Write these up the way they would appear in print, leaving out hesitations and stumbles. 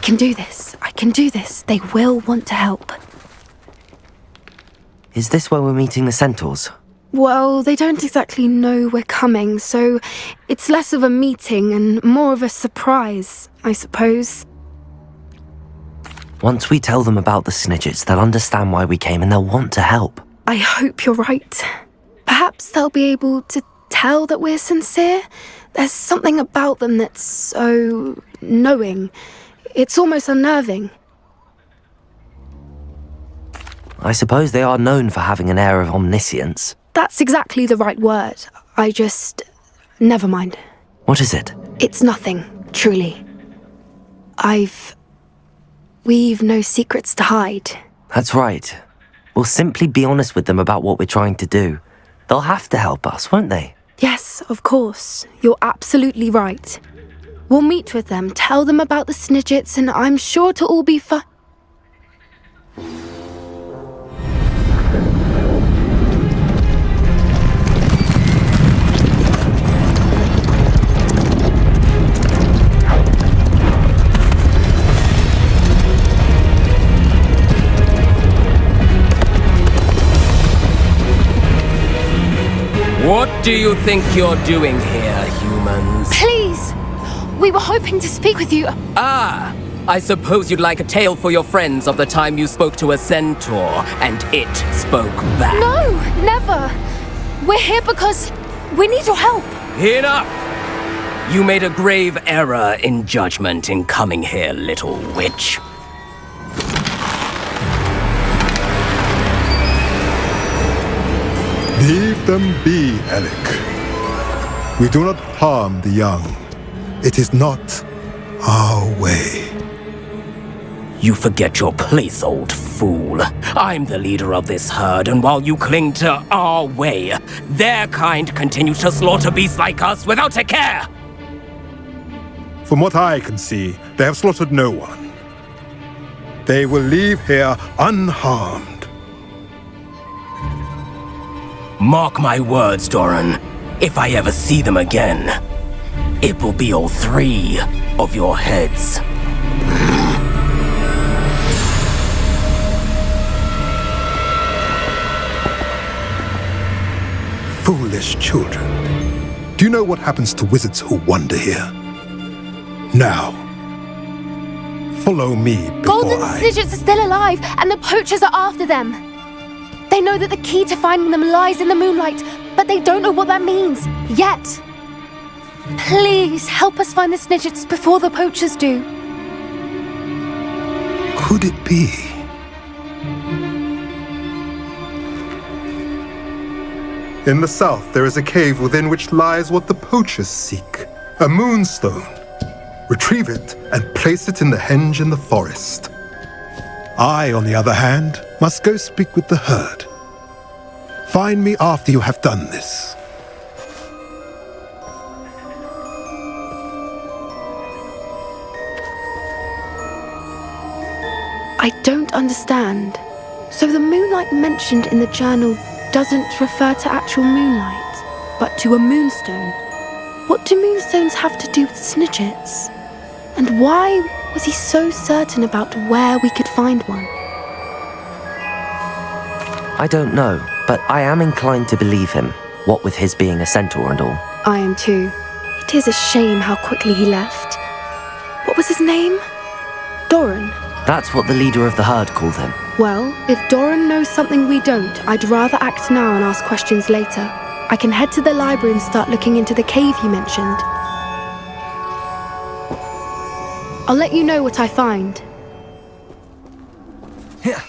can do this. I can do this. They will want to help. Is this where we're meeting the centaurs? Well, they don't exactly know we're coming, so it's less of a meeting and more of a surprise, I suppose. Once we tell them about the Snidgets, they'll understand why we came and they'll want to help. I hope you're right. Perhaps they'll be able to tell that we're sincere. There's something about them that's so knowing. It's almost unnerving. I suppose they are known for having an air of omniscience. That's exactly the right word. Never mind. What is it? It's nothing, truly. We've no secrets to hide. That's right. We'll simply be honest with them about what we're trying to do. They'll have to help us, won't they? Yes, of course. You're absolutely right. We'll meet with them, tell them about the Snidgets, and I'm sure it'll all be fine. What do you think you're doing here, humans? Please! We were hoping to speak with you. Ah! I suppose you'd like a tale for your friends of the time you spoke to a centaur, and it spoke back. No, never! We're here because we need your help. Enough! You made a grave error in judgment in coming here, little witch. Leave them be, Alec. We do not harm the young. It is not our way. You forget your place, old fool. I'm the leader of this herd, and while you cling to our way, their kind continue to slaughter beasts like us without a care! From what I can see, they have slaughtered no one. They will leave here unharmed. Mark my words, Doran. If I ever see them again, it will be all three of your heads. Foolish children. Do you know what happens to wizards who wander here? Now, follow me before Golden Snidgets are still alive, and the poachers are after them. They know that the key to finding them lies in the moonlight, but they don't know what that means, yet. Please, help us find the Snidgets before the poachers do. Could it be? In the south, there is a cave within which lies what the poachers seek. A moonstone. Retrieve it and place it in the henge in the forest. I, on the other hand, must go speak with the herd. Find me after you have done this. I don't understand. So the moonlight mentioned in the journal doesn't refer to actual moonlight, but to a moonstone. What do moonstones have to do with Snidgets? And why was he so certain about where we could find one? I don't know, but I am inclined to believe him, what with his being a centaur and all. I am too. It is a shame how quickly he left. What was his name? Doran. That's what the leader of the herd called him. Well, if Doran knows something we don't, I'd rather act now and ask questions later. I can head to the library and start looking into the cave you mentioned. I'll let you know what I find. Here.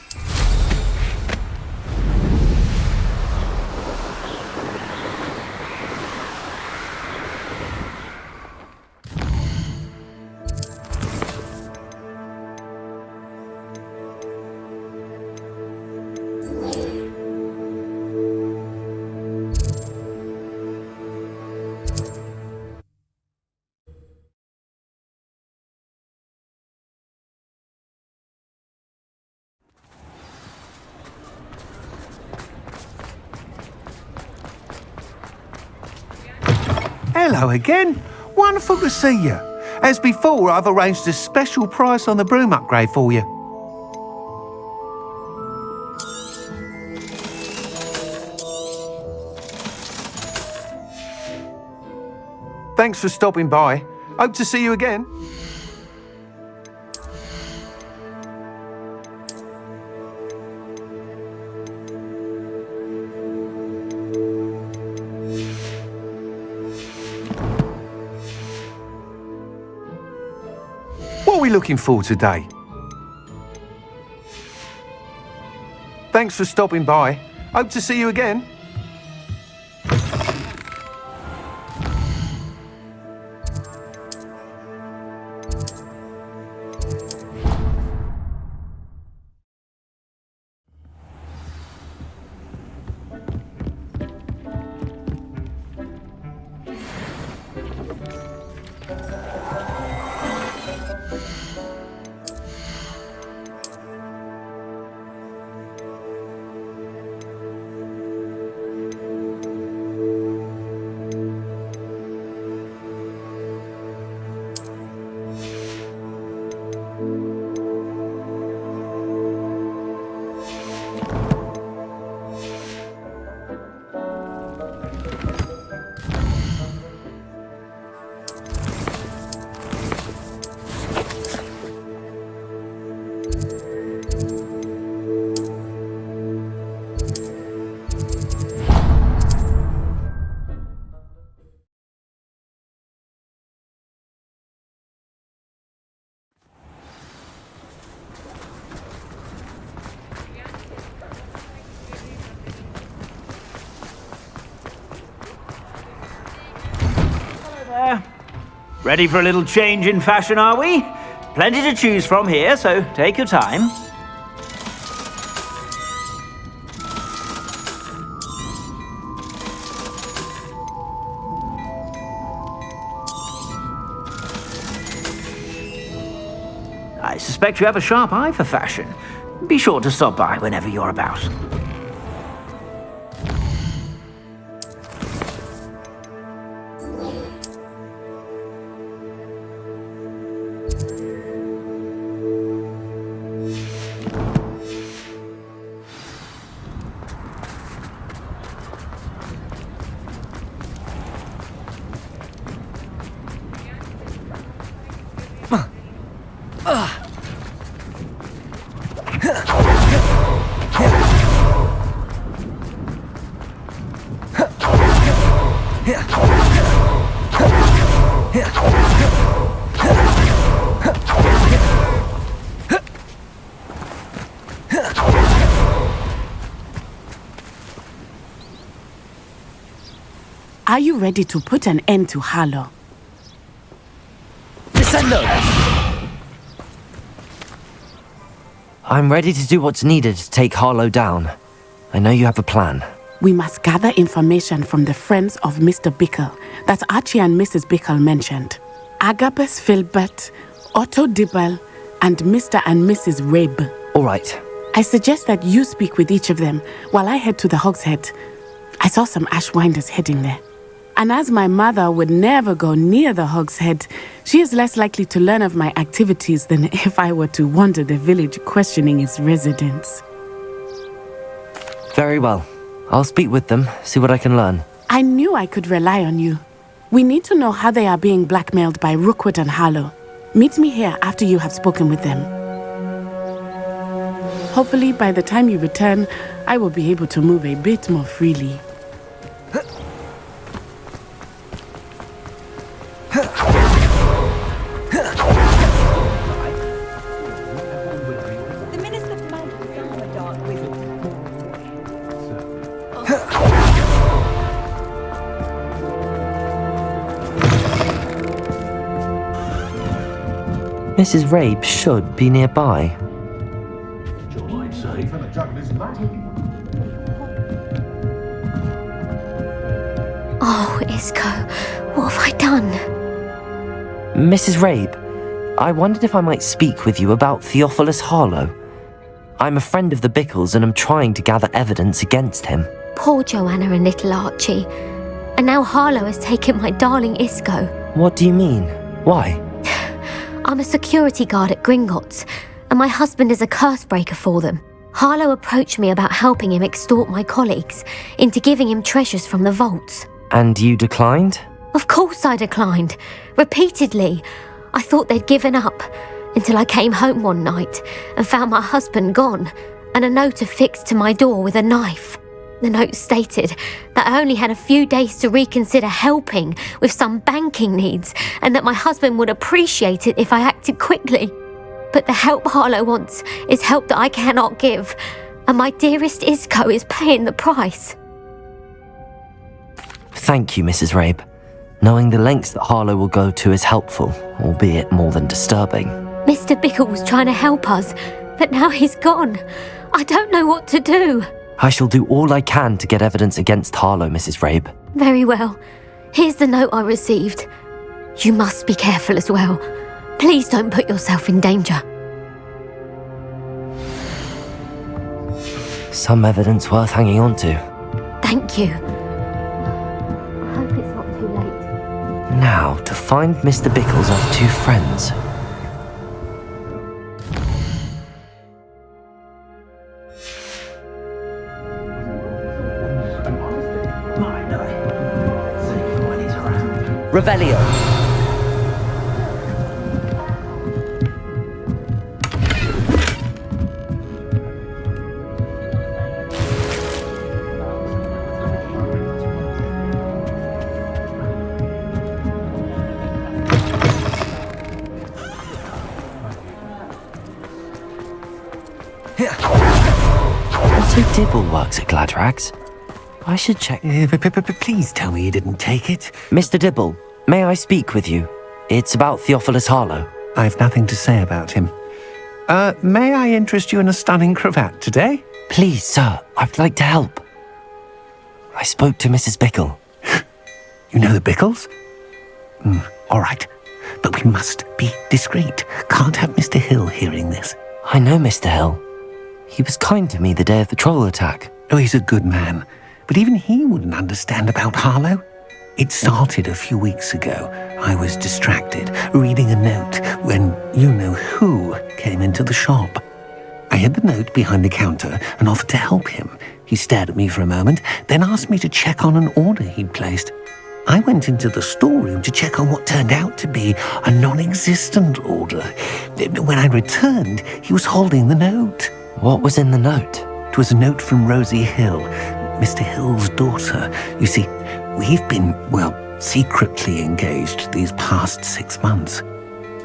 Hello again. Wonderful to see you. As before, I've arranged a special price on the broom upgrade for you. Thanks for stopping by. Hope to see you again. What are we looking for today? Thanks for stopping by. Hope to see you again. Ready for a little change in fashion, are we? Plenty to choose from here, so take your time. I suspect you have a sharp eye for fashion. Be sure to stop by whenever you're about. Are you ready to put an end to Harlow? I'm ready to do what's needed to take Harlow down. I know you have a plan. We must gather information from the friends of Mr. Bickle that Archie and Mrs. Bickle mentioned. Agabus Filbert, Otto Dibble, and Mr. and Mrs. Rabe. All right. I suggest that you speak with each of them while I head to the Hogshead. I saw some Ashwinders heading there. And as my mother would never go near the Hogshead, she is less likely to learn of my activities than if I were to wander the village questioning its residents. Very well. I'll speak with them, see what I can learn. I knew I could rely on you. We need to know how they are being blackmailed by Rookwood and Harlow. Meet me here after you have spoken with them. Hopefully, by the time you return, I will be able to move a bit more freely. Mrs. Rabe should be nearby. Oh, Isco, what have I done? Mrs. Rabe, I wondered if I might speak with you about Theophilus Harlow. I'm a friend of the Bickles and I'm trying to gather evidence against him. Poor Joanna and little Archie. And now Harlow has taken my darling Isco. What do you mean? Why? I'm a security guard at Gringotts, and my husband is a curse breaker for them. Harlow approached me about helping him extort my colleagues into giving him treasures from the vaults. And you declined? Of course I declined. Repeatedly. I thought they'd given up, until I came home one night and found my husband gone, and a note affixed to my door with a knife. The note stated that I only had a few days to reconsider helping with some banking needs, and that my husband would appreciate it if I acted quickly. But the help Harlow wants is help that I cannot give, and my dearest Isco is paying the price. Thank you, Mrs. Rabe. Knowing the lengths that Harlow will go to is helpful, albeit more than disturbing. Mr. Bickle was trying to help us, but now he's gone. I don't know what to do. I shall do all I can to get evidence against Harlow, Mrs. Rabe. Very well. Here's the note I received. You must be careful as well. Please don't put yourself in danger. Some evidence worth hanging on to. Thank you. I hope it's not too late. Now, to find Mr. Bickle's off two friends. Revelio. Also, Dibble works at Gladrags. I should check. Please tell me you didn't take it. Mr. Dibble, may I speak with you? It's about Theophilus Harlow. I've nothing to say about him. May I interest you in a stunning cravat today? Please, sir, I'd like to help. I spoke to Mrs. Bickle. You know the Bickles? All right. But we must be discreet. Can't have Mr. Hill hearing this. I know Mr. Hill. He was kind to me the day of the troll attack. Oh, he's a good man. But even he wouldn't understand about Harlow. It started a few weeks ago. I was distracted, reading a note, when you-know-who came into the shop. I hid the note behind the counter and offered to help him. He stared at me for a moment, then asked me to check on an order he'd placed. I went into the storeroom to check on what turned out to be a non-existent order. When I returned, he was holding the note. What was in the note? It was a note from Rosie Hill, Mr. Hill's daughter. You see, we've been, secretly engaged these past 6 months.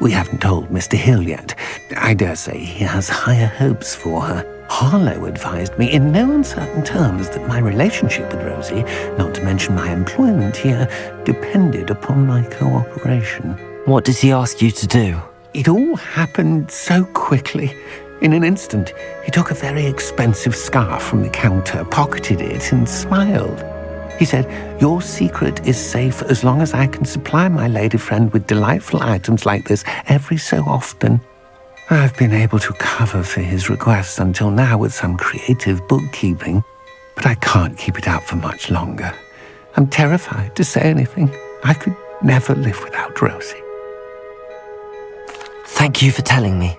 We haven't told Mr. Hill yet. I dare say he has higher hopes for her. Harlow advised me in no uncertain terms that my relationship with Rosie, not to mention my employment here, depended upon my cooperation. What did he ask you to do? It all happened so quickly. In an instant, he took a very expensive scarf from the counter, pocketed it, and smiled. He said, "Your secret is safe as long as I can supply my lady friend with delightful items like this every so often." I've been able to cover for his requests until now with some creative bookkeeping, but I can't keep it out for much longer. I'm terrified to say anything. I could never live without Rosie. Thank you for telling me.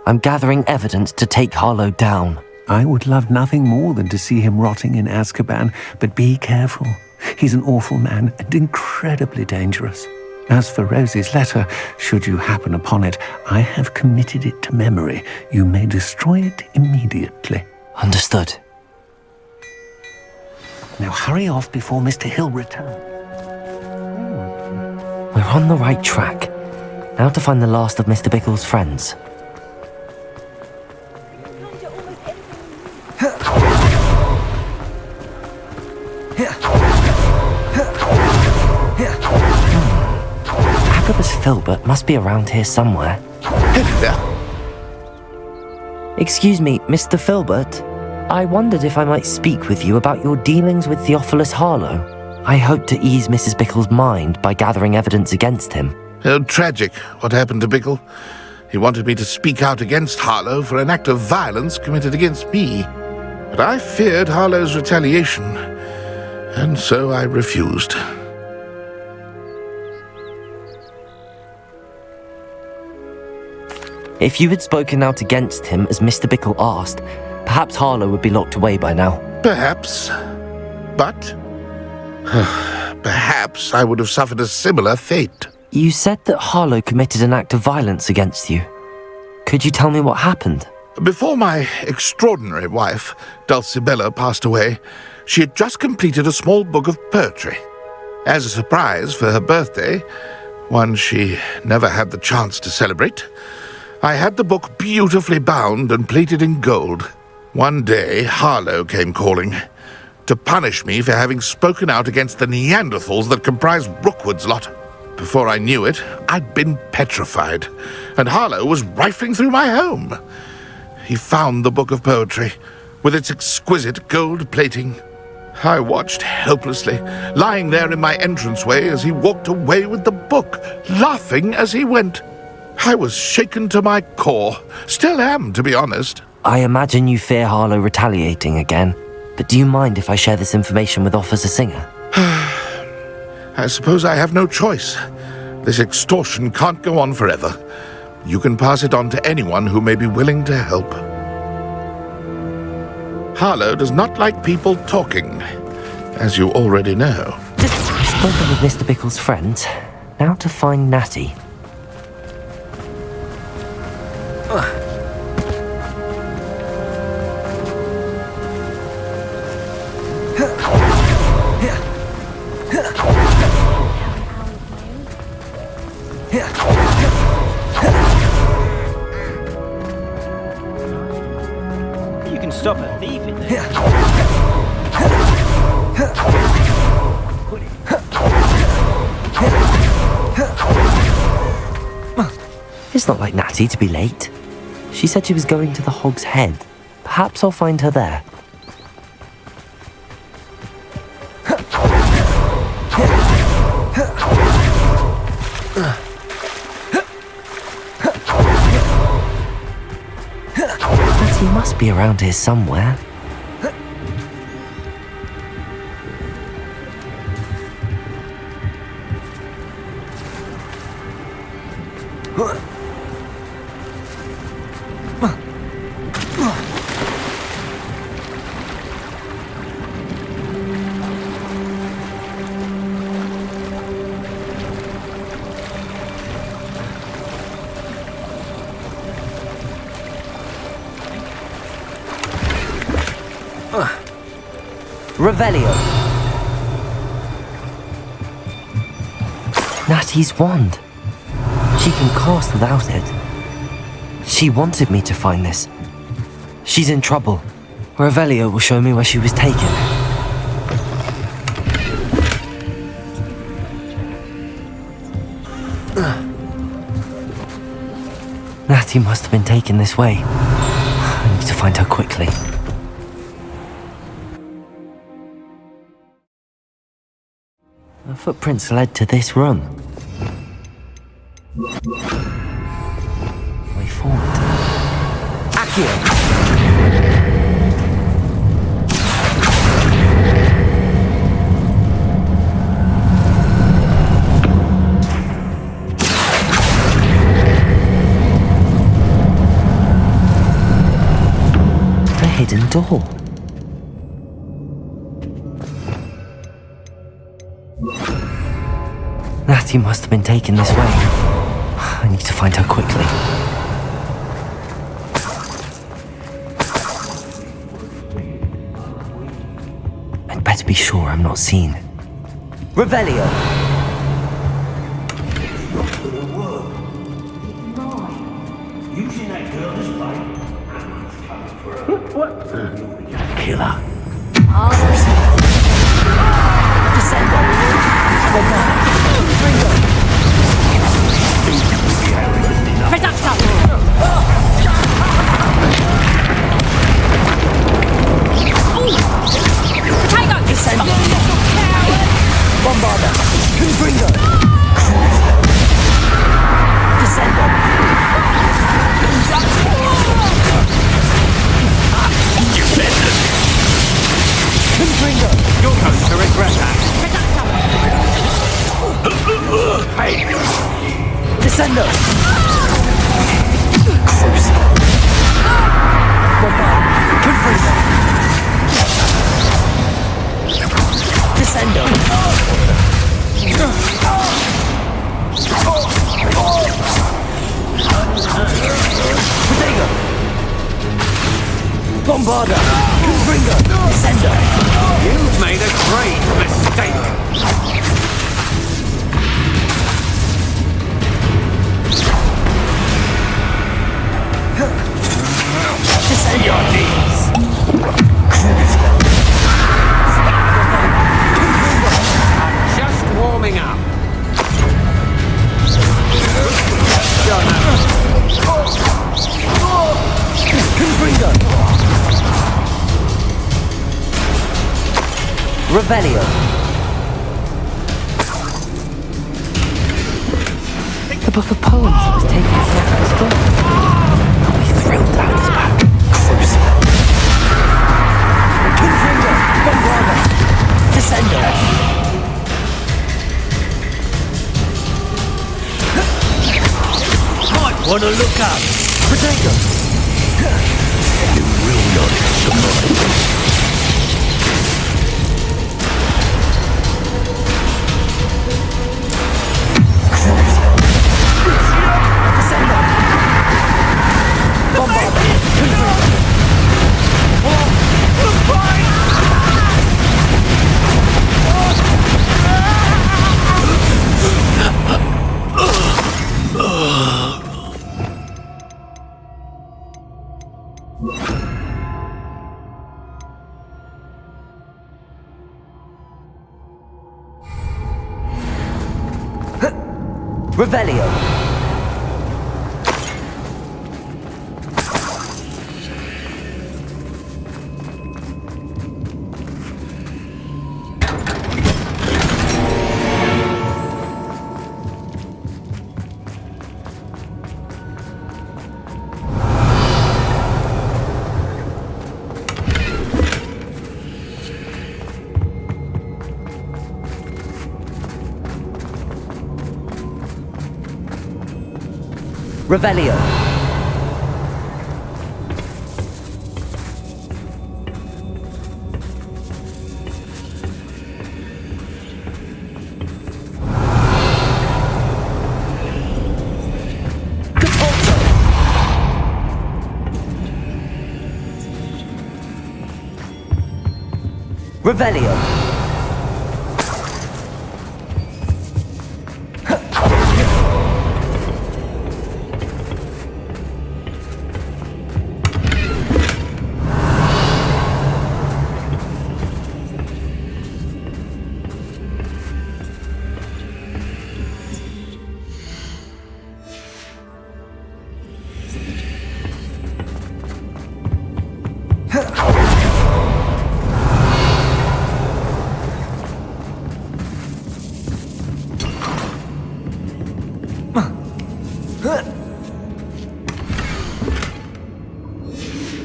I'm gathering evidence to take Harlow down. I would love nothing more than to see him rotting in Azkaban, but be careful. He's an awful man and incredibly dangerous. As for Rosie's letter, should you happen upon it, I have committed it to memory. You may destroy it immediately. Understood. Now hurry off before Mr. Hill returns. We're on the right track. Now to find the last of Mr. Bickle's friends. Agabus Filbert must be around here somewhere. Excuse me, Mr. Filbert. I wondered if I might speak with you about your dealings with Theophilus Harlow. I hope to ease Mrs. Bickle's mind by gathering evidence against him. Oh, tragic, what happened to Bickle. He wanted me to speak out against Harlow for an act of violence committed against me. But I feared Harlow's retaliation, and so I refused. If you had spoken out against him as Mr. Bickle asked, perhaps Harlow would be locked away by now. Perhaps. But perhaps I would have suffered a similar fate. You said that Harlow committed an act of violence against you. Could you tell me what happened? Before my extraordinary wife, Dulcibella, passed away, she had just completed a small book of poetry. As a surprise for her birthday, one she never had the chance to celebrate, I had the book beautifully bound and plated in gold. One day, Harlow came calling to punish me for having spoken out against the Neanderthals that comprise Rookwood's lot. Before I knew it, I'd been petrified, and Harlow was rifling through my home. He found the book of poetry, with its exquisite gold plating. I watched helplessly, lying there in my entranceway as he walked away with the book, laughing as he went. I was shaken to my core. Still am, to be honest. I imagine you fear Harlow retaliating again, but do you mind if I share this information with Officer Singer? I suppose I have no choice. This extortion can't go on forever. You can pass it on to anyone who may be willing to help. Harlow does not like people talking, as you already know. I've spoken with Mr. Bickle's friends. Now to find Natty. You can stop a thief in there. It's not like Natty to be late. She said she was going to the Hog's Head. Perhaps I'll find her there. Natty must be around here somewhere. Revelio. Natty's wand. She can cast without it. She wanted me to find this. She's in trouble. Revelio will show me where she was taken. Natty must have been taken this way. I need to find her quickly. The footprints led to this room. Way forward. Accio! A hidden door. Natty must have been taken this way. I need to find her quickly. I'd better be sure I'm not seen. Revelio! Killer. You're going to regret that. Descendo! Bombarder! Confringo! Descender! You've made a great mistake. Descend your knees! Just warming up. Confringo! Revelio! The book of poems that was taken from the store. I'll be thrilled to have this back. Crucible! Confringo! Bombarder! Descender! Might want to look up! Potato! You will not survive. Revelio! Revelio! Revelio!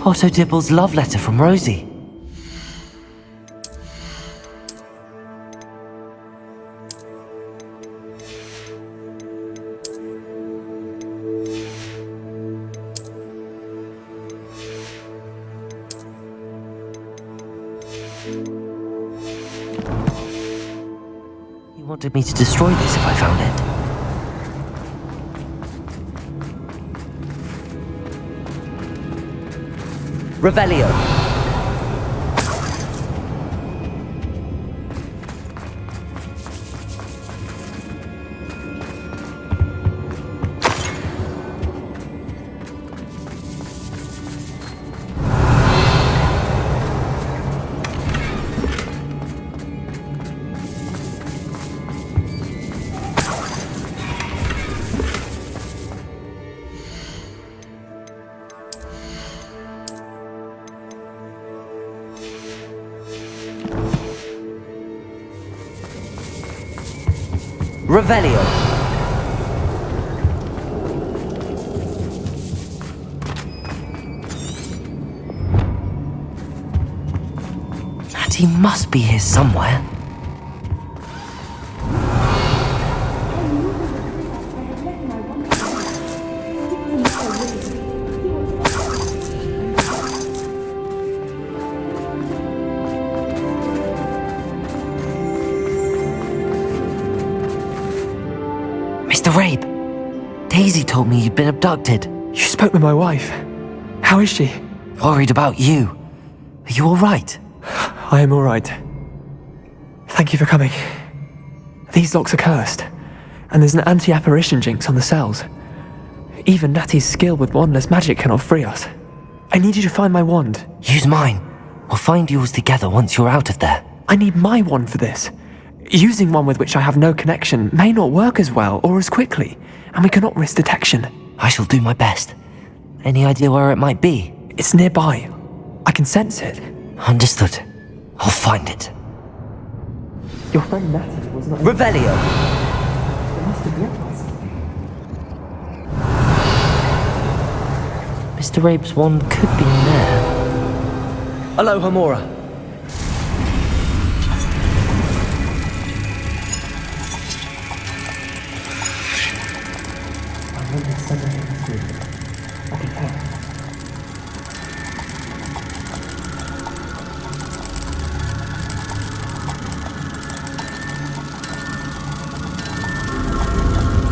Otto Dibble's love letter from Rosie. He wanted me to destroy this if I found it. Revelio! Revelio! And he must be here somewhere. Mr. Rabe, Daisy told me you'd been abducted. You spoke with my wife. How is she? Worried about you. Are you alright? I am alright. Thank you for coming. These locks are cursed, and there's an anti-apparition jinx on the cells. Even Natty's skill with wandless magic cannot free us. I need you to find my wand. Use mine. We'll find yours together once you're out of there. I need my wand for this. Using one with which I have no connection may not work as well or as quickly, and we cannot risk detection. I shall do my best. Any idea where it might be? It's nearby. I can sense it. Understood. I'll find it. Your friend Natty was not... Revelio! There must have been something. Mr. Rabe's wand could be in there. Aloha, Mora.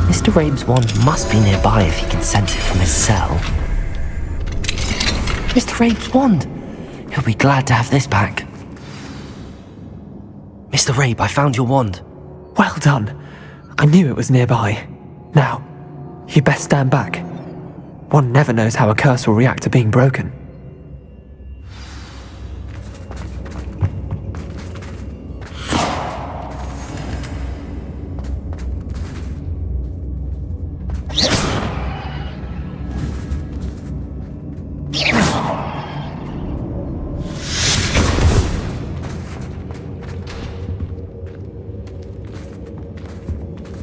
Mr. Rabe's wand must be nearby if he can sense it from his cell. Mr. Rabe's wand! He'll be glad to have this back. Mr. Rabe, I found your wand. Well done. I knew it was nearby. Now, you best stand back. One never knows how a curse will react to being broken.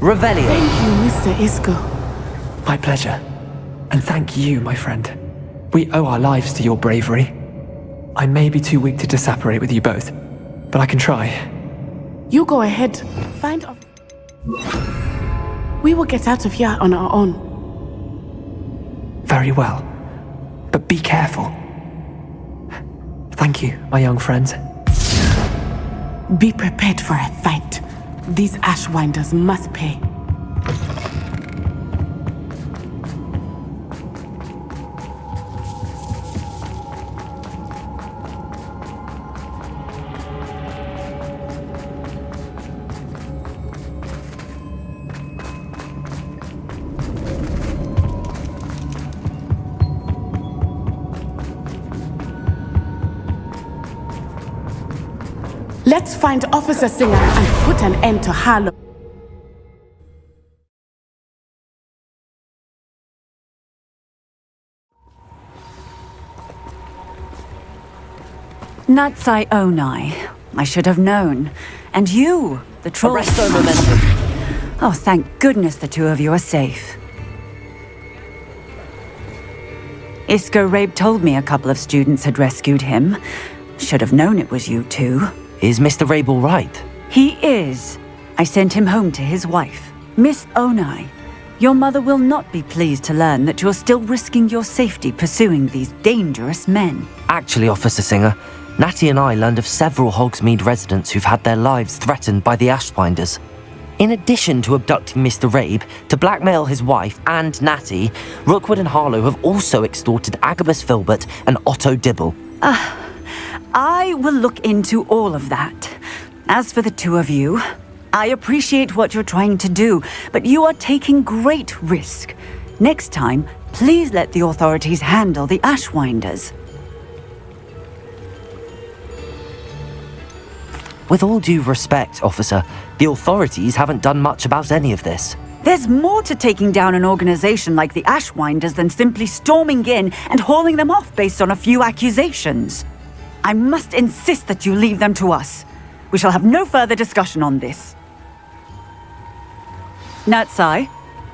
Revelio. Thank you, Mr. Isco. My pleasure. And thank you, my friend. We owe our lives to your bravery. I may be too weak to disapparate with you both, but I can try. You go ahead. Find off. We will get out of here on our own. Very well. But be careful. Thank you, my young friends. Be prepared for a fight. These Ashwinders must pay. Let's find Officer Singer and put an end to Harlow. Natsai Onai. I should have known. And you, the troll... Arresto momentum. Oh, thank goodness the two of you are safe. Isco Rabe told me a couple of students had rescued him. Should have known it was you two. Is Mr. Rabe all right? He is. I sent him home to his wife, Miss Onai. Your mother will not be pleased to learn that you're still risking your safety pursuing these dangerous men. Actually, Officer Singer, Natty and I learned of several Hogsmeade residents who've had their lives threatened by the Ashwinders. In addition to abducting Mr. Rabe to blackmail his wife and Natty, Rookwood and Harlow have also extorted Agabus Filbert and Otto Dibble. I will look into all of that. As for the two of you, I appreciate what you're trying to do, but you are taking great risk. Next time, please let the authorities handle the Ashwinders. With all due respect, officer, the authorities haven't done much about any of this. There's more to taking down an organization like the Ashwinders than simply storming in and hauling them off based on a few accusations. I must insist that you leave them to us. We shall have no further discussion on this. Natsai,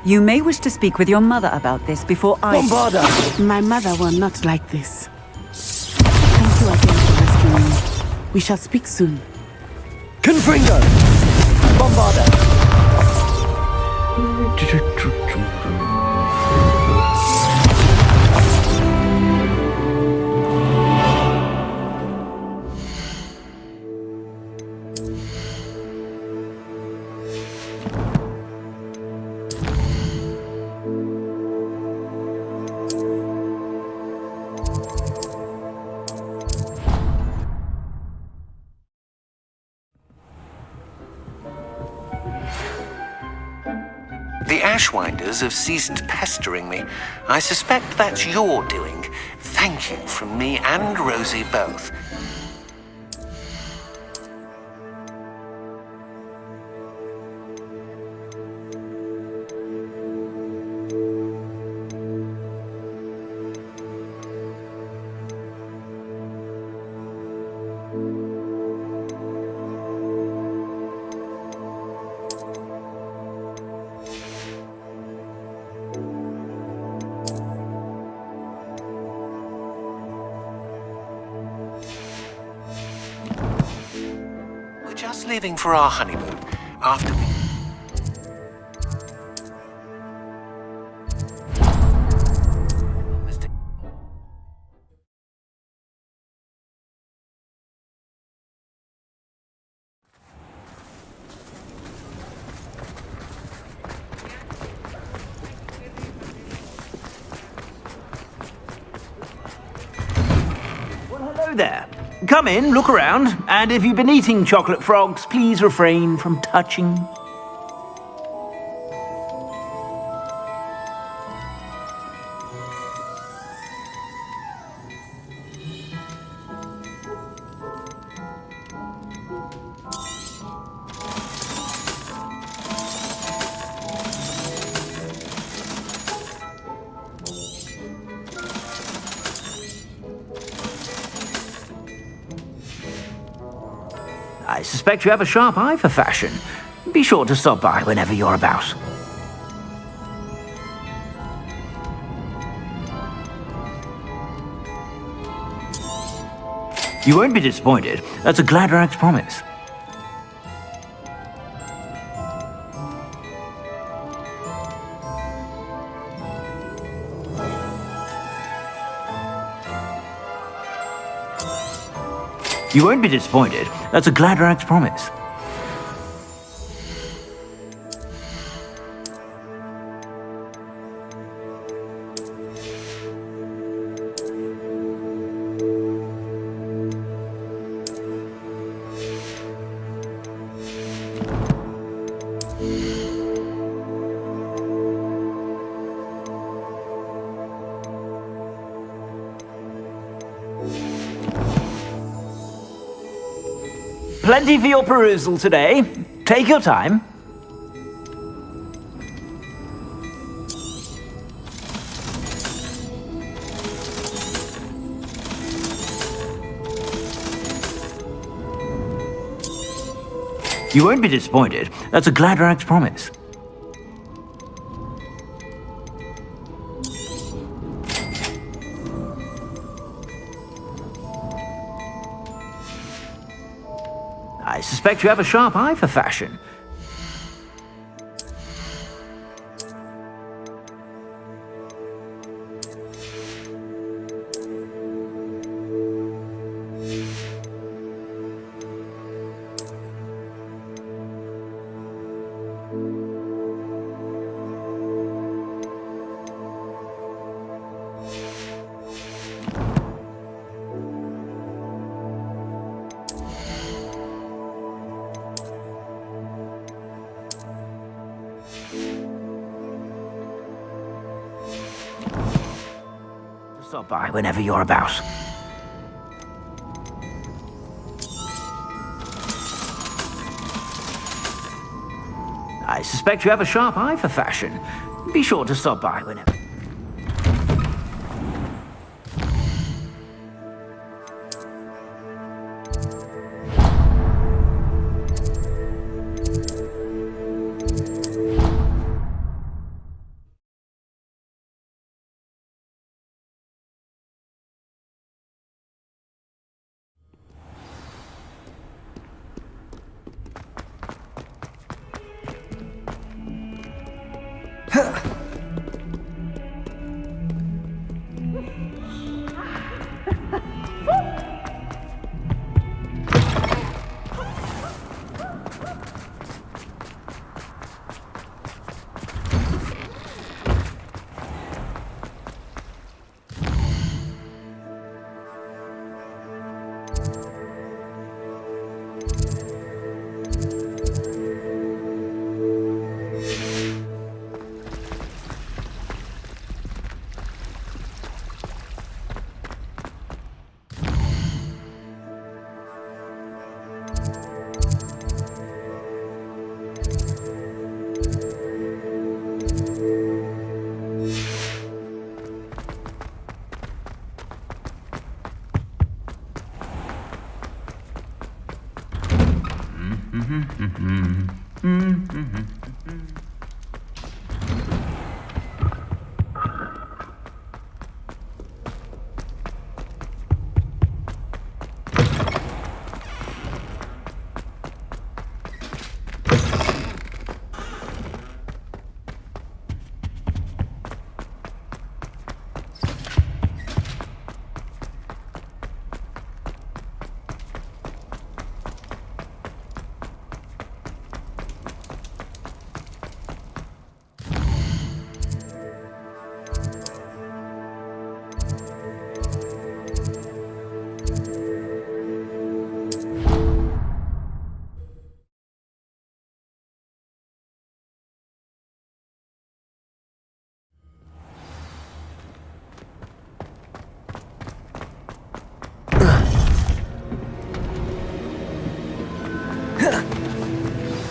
you may wish to speak with your mother about this before I... Bombarda! My mother will not like this. Thank you again for rescuing me. We shall speak soon. Confringo! Bombarda! Ashwinders have ceased pestering me. I suspect that's your doing. Thank you from me and Rosie both. Just leaving for our honeymoon. After we... Well, hello there. Come in, look around, and if you've been eating chocolate frogs, please refrain from touching. I suspect you have a sharp eye for fashion. Be sure to stop by whenever you're about. You won't be disappointed. That's a Gladrax promise. You won't be disappointed. That's a Gladrax promise. Plenty for your perusal today. Take your time. You won't be disappointed. That's a Gladrax promise. I suspect you have a sharp eye for fashion. Stop by whenever you're about. I suspect you have a sharp eye for fashion. Be sure to stop by whenever.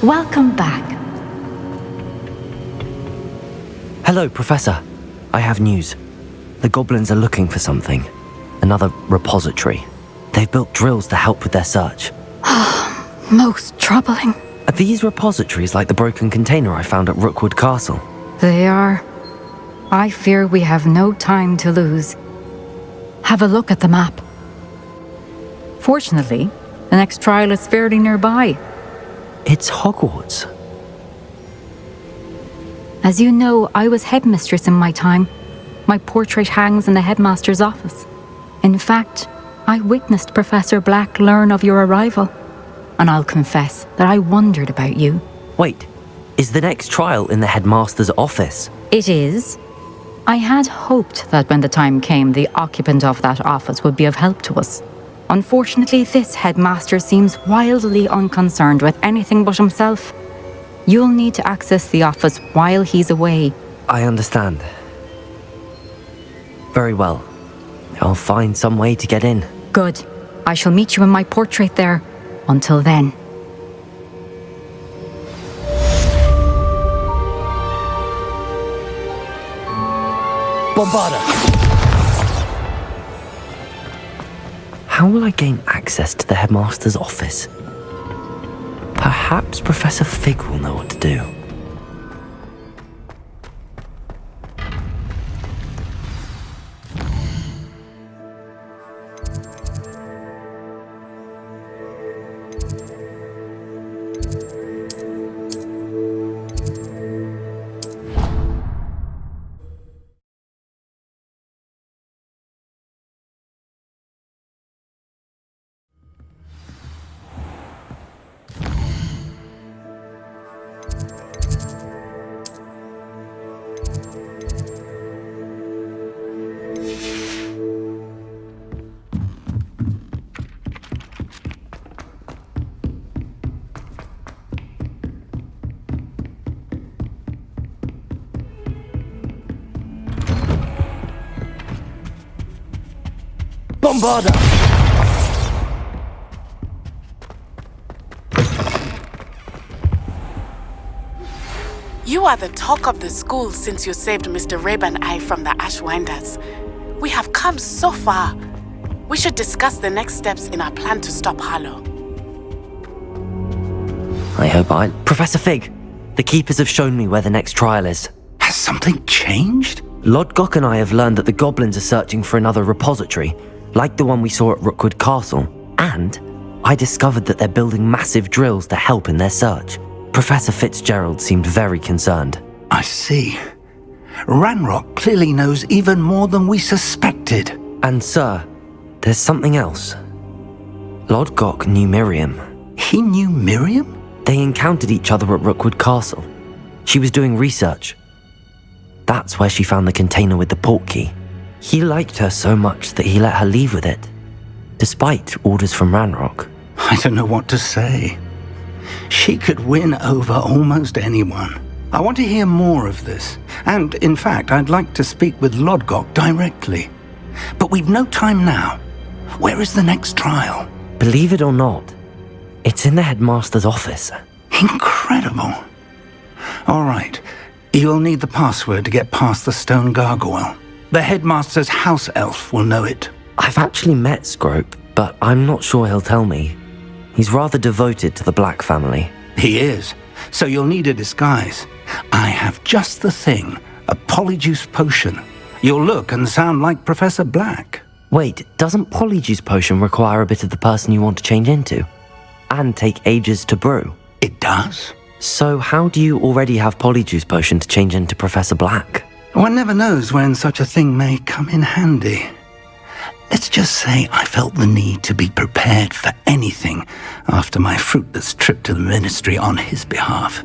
Welcome back. Hello, Professor. I have news. The goblins are looking for something. Another repository. They've built drills to help with their search. Most troubling. Are these repositories like the broken container I found at Rookwood Castle? They are. I fear we have no time to lose. Have a look at the map. Fortunately, the next trial is fairly nearby. It's Hogwarts. As you know, I was headmistress in my time. My portrait hangs in the headmaster's office. In fact, I witnessed Professor Black learn of your arrival. And I'll confess that I wondered about you. Wait, is the next trial in the headmaster's office? It is. I had hoped that when the time came, the occupant of that office would be of help to us. Unfortunately, this headmaster seems wildly unconcerned with anything but himself. You'll need to access the office while he's away. I understand. Very well. I'll find some way to get in. Good. I shall meet you in my portrait there. Until then. Bombarda! How will I gain access to the headmaster's office? Perhaps Professor Fig will know what to do. Bombarda! You are the talk of the school since you saved Mr. Rabe and I from the Ashwinders. We have come so far. We should discuss the next steps in our plan to stop Harlow. Professor Fig, the Keepers have shown me where the next trial is. Has something changed? Lodgok and I have learned that the goblins are searching for another repository, like the one we saw at Rookwood Castle. And I discovered that they're building massive drills to help in their search. Professor Fitzgerald seemed very concerned. I see. Ranrock clearly knows even more than we suspected. And sir, there's something else. Lodgok knew Miriam. He knew Miriam? They encountered each other at Rookwood Castle. She was doing research. That's where she found the container with the portkey. He liked her so much that he let her leave with it, despite orders from Ranrock. I don't know what to say. She could win over almost anyone. I want to hear more of this. And, in fact, I'd like to speak with Lodgok directly. But we've no time now. Where is the next trial? Believe it or not, it's in the headmaster's office. Incredible. All right. You'll need the password to get past the stone gargoyle. The headmaster's house elf will know it. I've actually met Scrope, but I'm not sure he'll tell me. He's rather devoted to the Black family. He is. So you'll need a disguise. I have just the thing. A polyjuice potion. You'll look and sound like Professor Black. Wait, doesn't polyjuice potion require a bit of the person you want to change into? And take ages to brew? It does. So how do you already have polyjuice potion to change into Professor Black? One never knows when such a thing may come in handy. Let's just say I felt the need to be prepared for anything after my fruitless trip to the ministry on his behalf.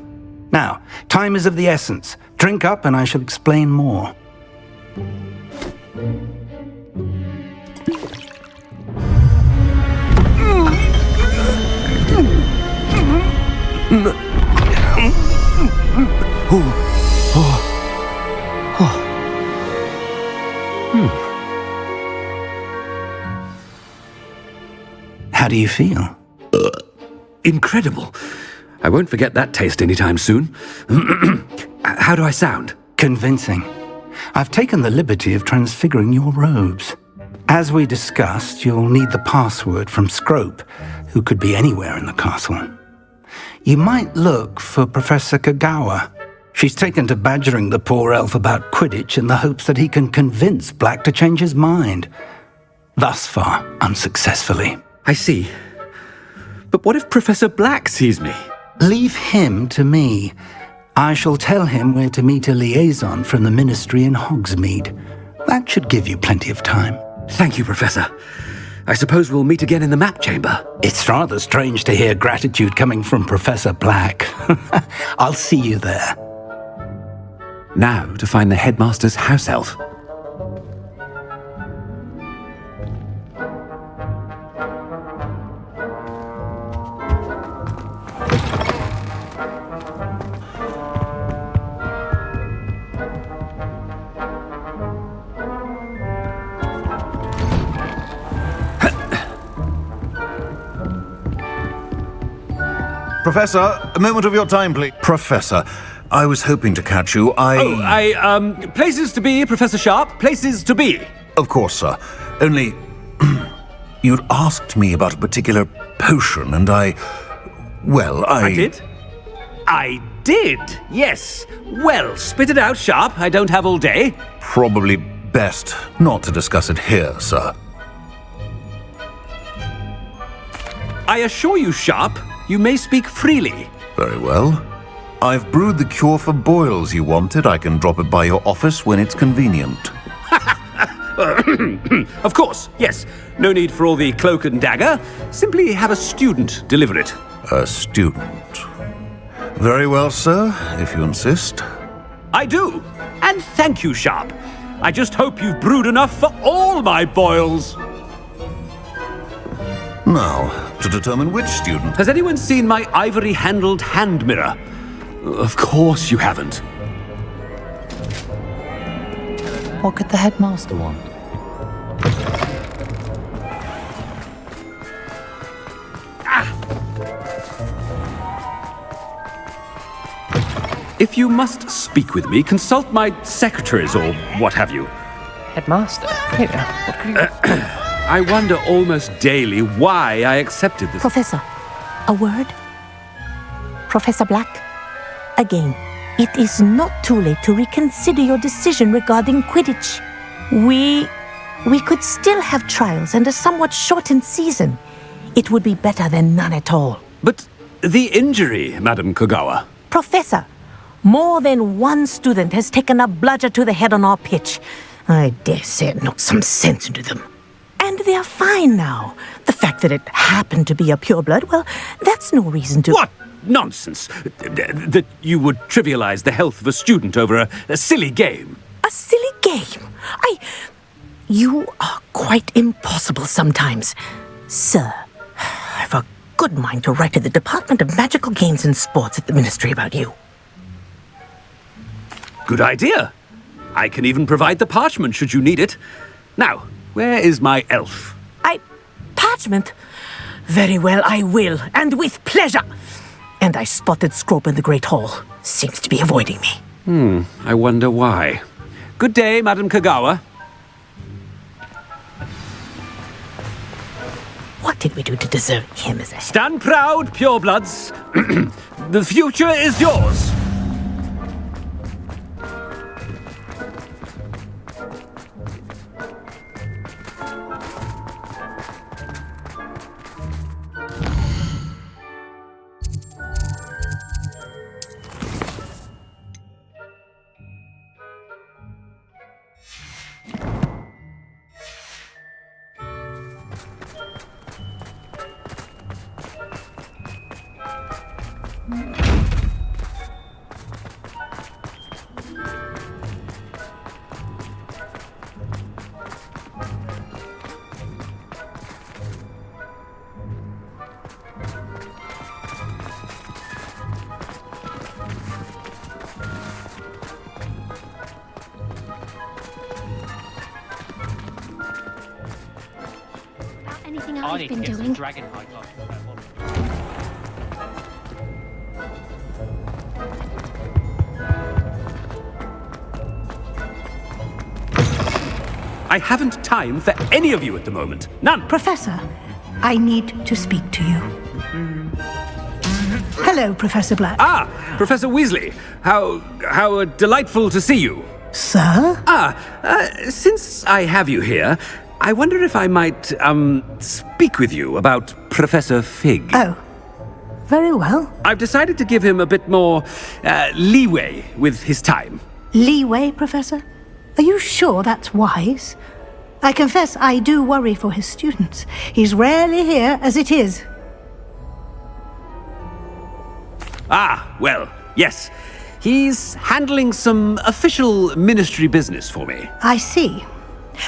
Now, time is of the essence. Drink up and I shall explain more. How do you feel? Incredible. I won't forget that taste anytime soon. How do I sound? Convincing. I've taken the liberty of transfiguring your robes. As we discussed, you'll need the password from Scrope, who could be anywhere in the castle. You might look for Professor Kagawa. She's taken to badgering the poor elf about Quidditch in the hopes that he can convince Black to change his mind. Thus far, unsuccessfully. I see. But what if Professor Black sees me? Leave him to me. I shall tell him where to meet a liaison from the Ministry in Hogsmeade. That should give you plenty of time. Thank you, Professor. I suppose we'll meet again in the map chamber. It's rather strange to hear gratitude coming from Professor Black. I'll see you there. Now to find the headmaster's house elf. Professor, a moment of your time, please. Professor, I was hoping to catch you. Places to be, Professor Sharp. Places to be. Of course, sir. Only, you'd asked me about a particular potion, and I did? I did, yes. Well, spit it out, Sharp. I don't have all day. Probably best not to discuss it here, sir. I assure you, Sharp, you may speak freely. Very well. I've brewed the cure for boils you wanted. I can drop it by your office when it's convenient. Of course, yes. No need for all the cloak and dagger. Simply have a student deliver it. A student? Very well, sir, if you insist. I do. And thank you, Sharp. I just hope you've brewed enough for all my boils. Now, to determine which student... Has anyone seen my ivory-handled hand mirror? Of course you haven't. What could the headmaster want? If you must speak with me, consult my secretaries or what have you. Headmaster? What could you... I wonder almost daily why I accepted this. Professor, a word? Professor Black, again, it is not too late to reconsider your decision regarding Quidditch. We could still have trials and a somewhat shortened season. It would be better than none at all. But the injury, Madam Kagawa. Professor, more than one student has taken a bludger to the head on our pitch. I dare say it knocked some sense into them. And they are fine now. The fact that it happened to be a pureblood, well, that's no reason to... What nonsense! That you would trivialize the health of a student over a silly game. A silly game? You are quite impossible sometimes. Sir, I've a good mind to write to the Department of Magical Games and Sports at the Ministry about you. Good idea. I can even provide the parchment should you need it. Now, where is my elf? Parchment? Very well, I will, and with pleasure. And I spotted Scrope in the Great Hall. Seems to be avoiding me. I wonder why. Good day, Madam Kagawa. What did we do to deserve him as a... Stand proud, purebloods. The future is yours. Anything I've been doing. I haven't time for any of you at the moment. None. Professor, I need to speak to you. Hello, Professor Black. Ah, Professor Weasley. How delightful to see you. Sir? Since I have you here, I wonder if I might, speak with you about Professor Fig. Oh, very well. I've decided to give him a bit more, leeway with his time. Leeway, Professor? Are you sure that's wise? I confess I do worry for his students. He's rarely here as it is. Ah, well, yes. He's handling some official ministry business for me. I see.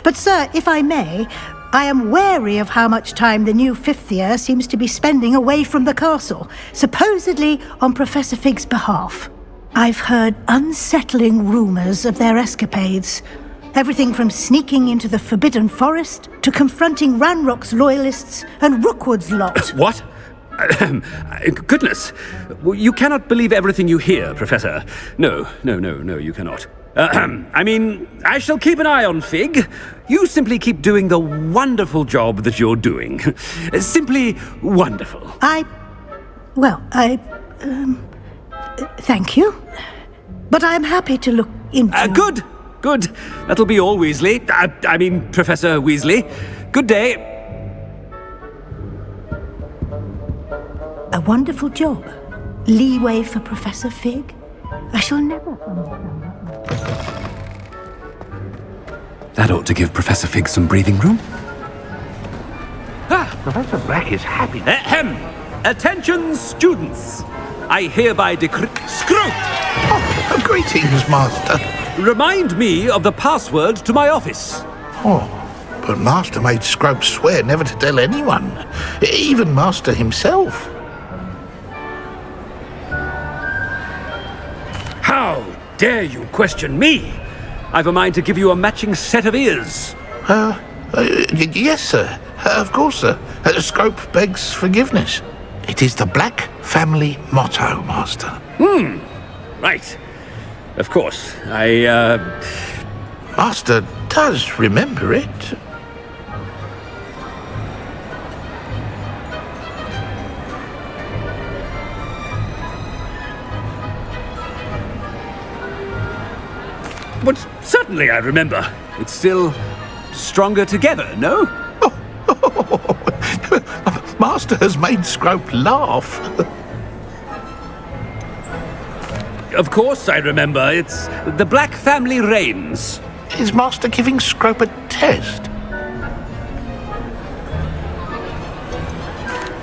But, sir, if I may, I am wary of how much time the new fifth year seems to be spending away from the castle, supposedly on Professor Fig's behalf. I've heard unsettling rumors of their escapades. Everything from sneaking into the Forbidden Forest to confronting Ranrock's loyalists and Rookwood's lot. What? Goodness. You cannot believe everything you hear, Professor. No, you cannot. I mean, I shall keep an eye on Fig. You simply keep doing the wonderful job that you're doing. Simply wonderful. Thank you. But I'm happy to look into... Good. That'll be all, Weasley. I mean, Professor Weasley. Good day. A wonderful job. Leeway for Professor Fig. I shall never understand that. That ought to give Professor Fig some breathing room. Professor Black is happy. Ahem! Attention, students! I hereby decree... Scrope! Oh, greetings, Master. Remind me of the password to my office. Oh, but Master made Scrope swear never to tell anyone, even Master himself. How dare you question me? I've a mind to give you a matching set of ears. Yes, sir. Of course, sir. Scrope begs forgiveness. It is the Black family motto, Master. Right. Of course. Master does remember it. But certainly I remember. It's still stronger together, no? Master has made Scrope laugh. Of course I remember. It's the Black family reigns. Is Master giving Scrope a test?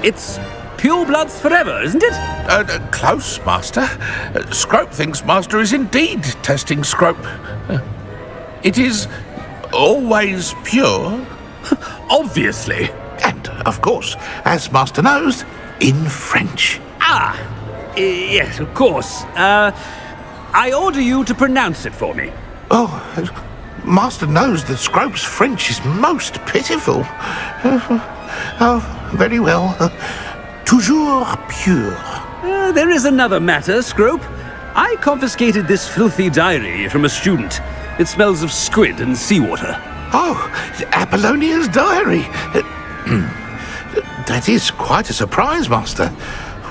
It's purebloods forever, isn't it? Close, Master. Scrope thinks Master is indeed testing Scrope. It is always pure. Obviously. And, of course, as Master knows, in French. Yes, of course. I order you to pronounce it for me. Oh, Master knows that Scrope's French is most pitiful. Very well. Toujours pure. There is another matter, Scrope. I confiscated this filthy diary from a student. It smells of squid and seawater. Oh, Apollonia's diary. That is quite a surprise, Master.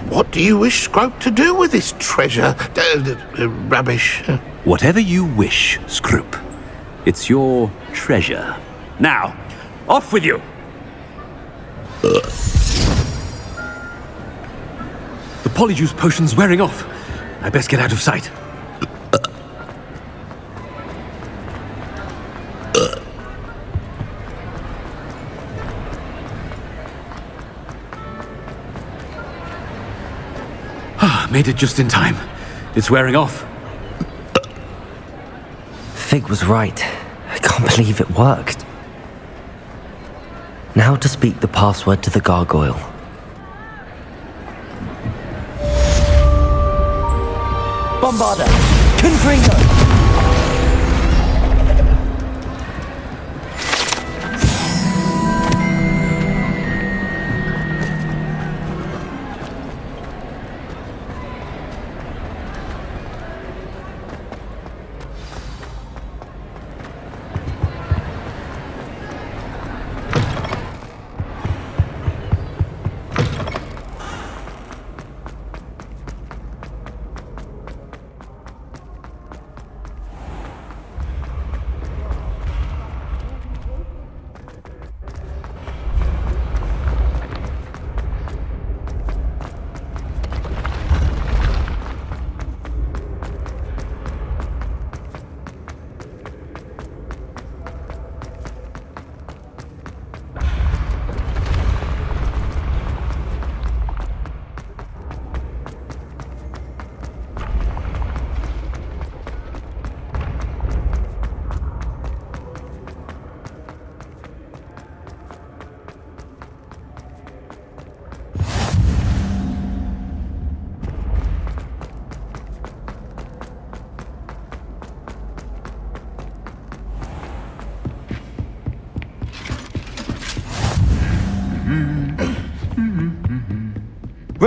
What do you wish Scrope to do with this treasure? Rubbish. Whatever you wish, Scrope. It's your treasure. Now, off with you. The polyjuice potion's wearing off. I best get out of sight. Made it just in time. It's wearing off. Fig was right. I can't believe it worked. Now to speak the password to the gargoyle. Bombarda! Confringo!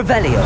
Revelio.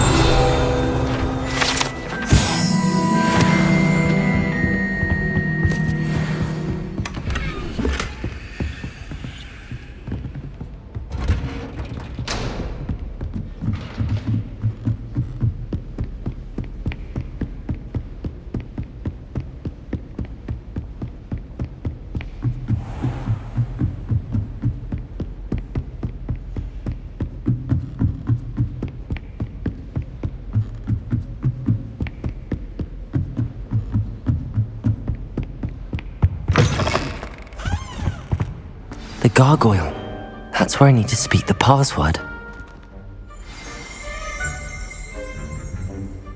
The gargoyle. That's where I need to speak the password.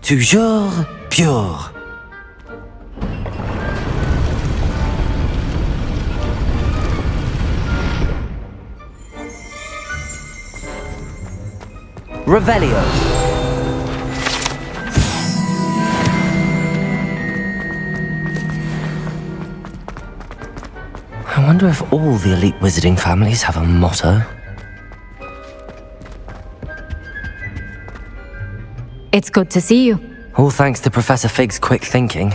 Toujours pure. Revelio. I wonder if all the elite wizarding families have a motto. It's good to see you. All thanks to Professor Fig's quick thinking.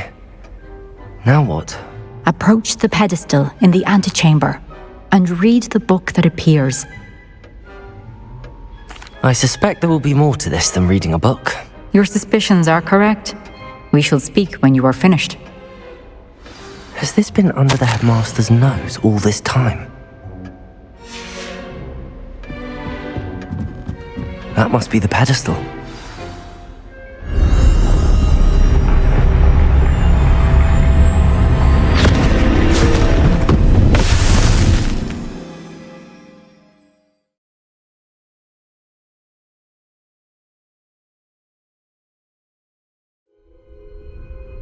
Now what? Approach the pedestal in the antechamber and read the book that appears. I suspect there will be more to this than reading a book. Your suspicions are correct. We shall speak when you are finished. Has this been under the headmaster's nose all this time? That must be the pedestal.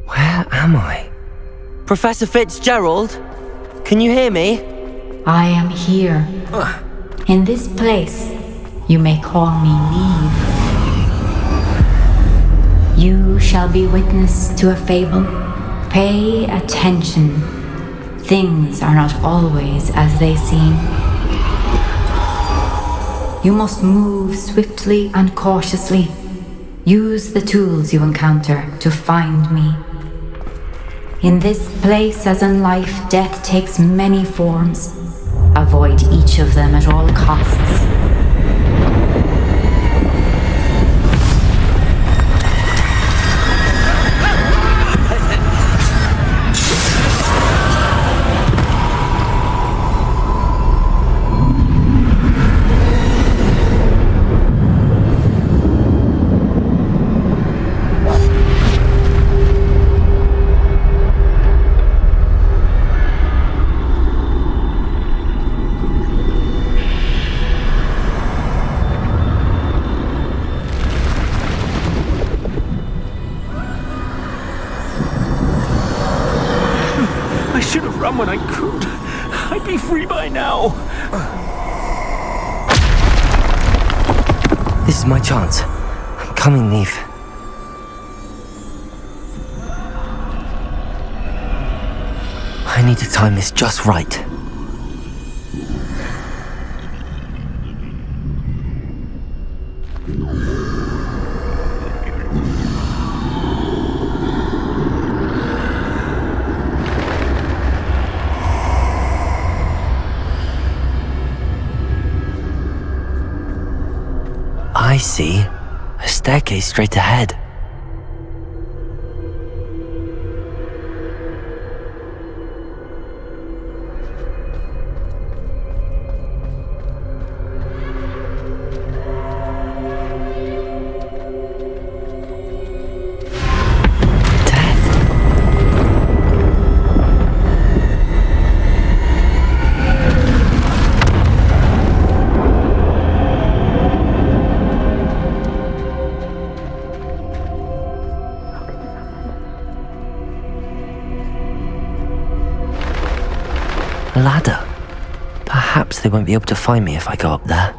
Where am I? Professor Fitzgerald? Can you hear me? I am here. In this place, you may call me Neve. You shall be witness to a fable. Pay attention. Things are not always as they seem. You must move swiftly and cautiously. Use the tools you encounter to find me. In this place, as in life, death takes many forms. Avoid each of them at all costs. When I could, I'd be free by now. This is my chance. I'm coming, Neve. I need to time this just right. I see a staircase straight ahead. Ladder. Perhaps they won't be able to find me if I go up there.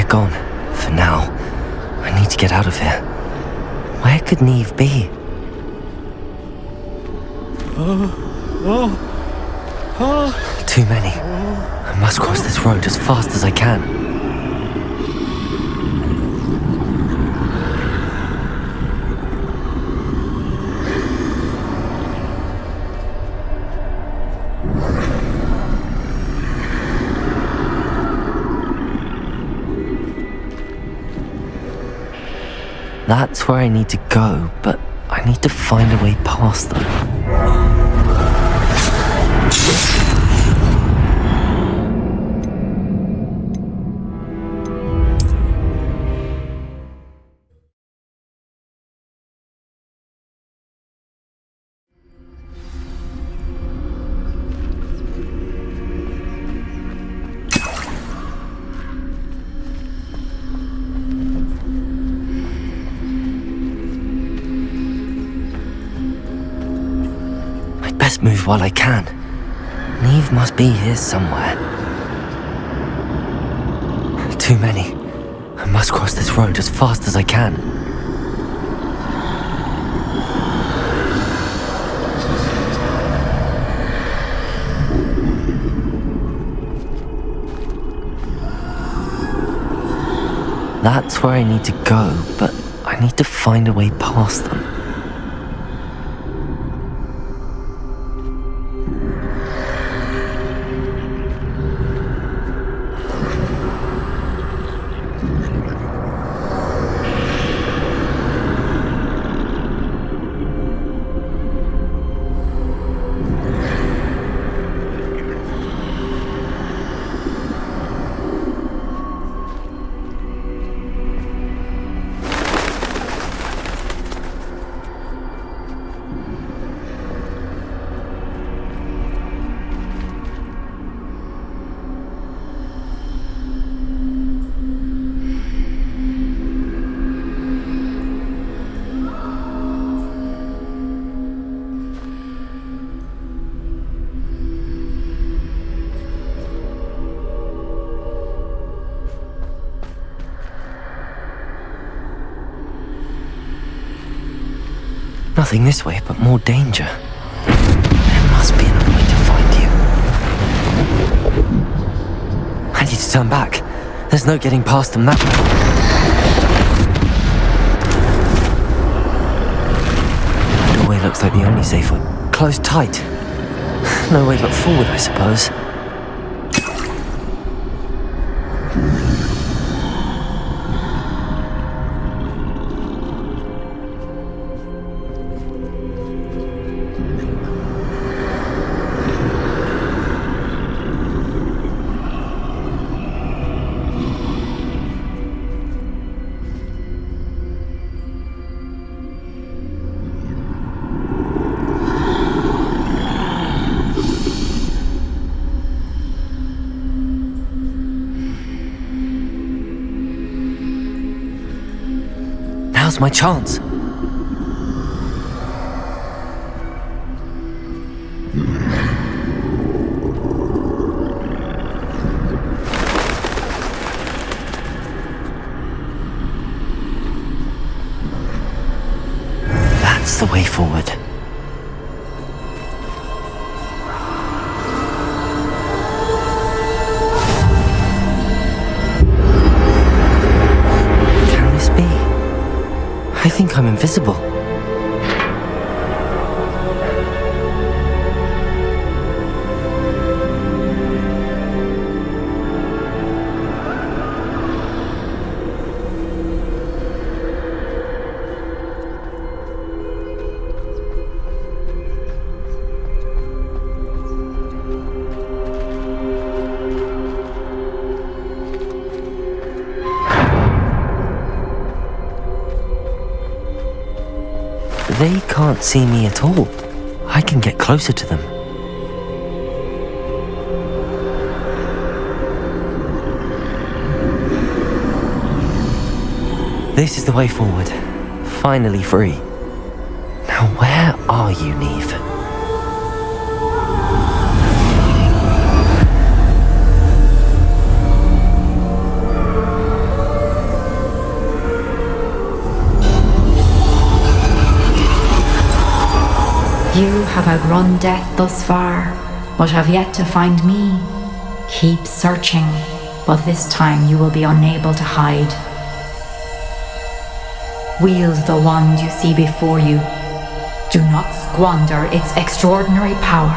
they're gone. For now. I need to get out of here. Where could Neve be? Too many. I must cross this road as fast as I can. That's where I need to go, but I need to find a way past them. Best move while I can. Neve must be here somewhere. Too many. I must cross this road as fast as I can. That's where I need to go, but I need to find a way past them. Nothing this way, but more danger. There must be another way to find you. I need to turn back. There's no getting past them that way. The doorway looks like the only safe one. Closed tight. No way but forward, I suppose. Now's my chance. That's the way forward. I think I'm invisible. They can't see me at all. I can get closer to them. This is the way forward. Finally free. Now where are you, Neve? have outrun death thus far, but have yet to find me. Keep searching, but this time you will be unable to hide. Wield the wand you see before you. Do not squander its extraordinary power.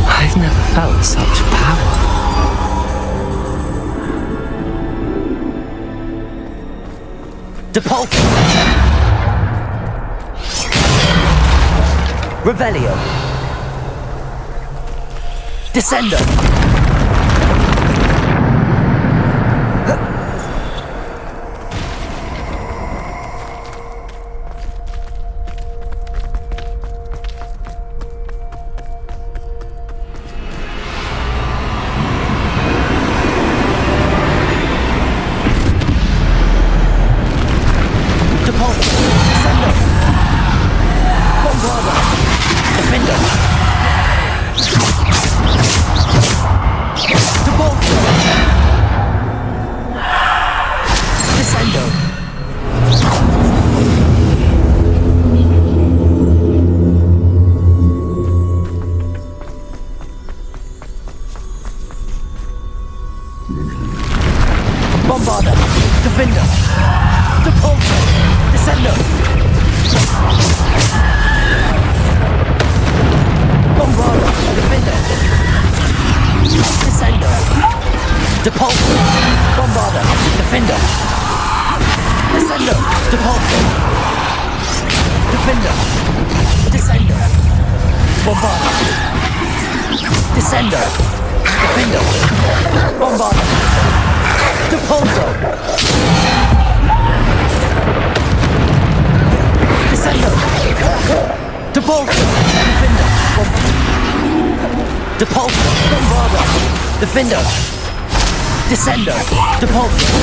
I've never felt such power. Depulso. Revelio. Descendo. Defender! Descendo! Depulso!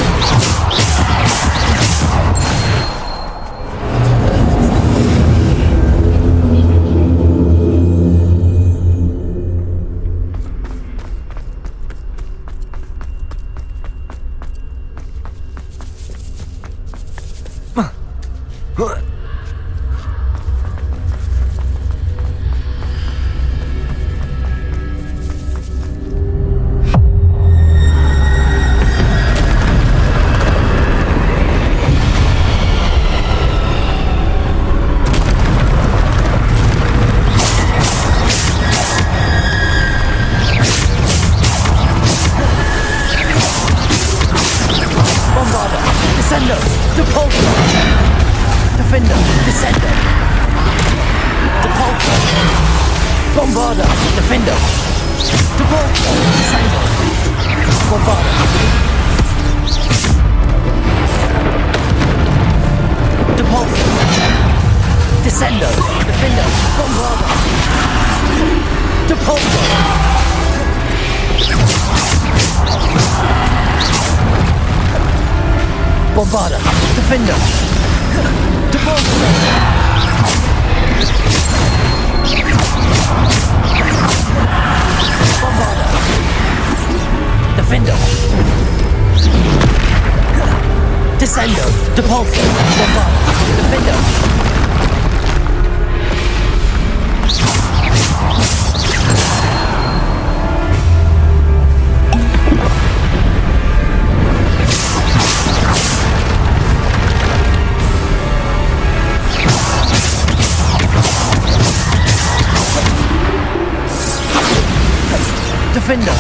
Defender!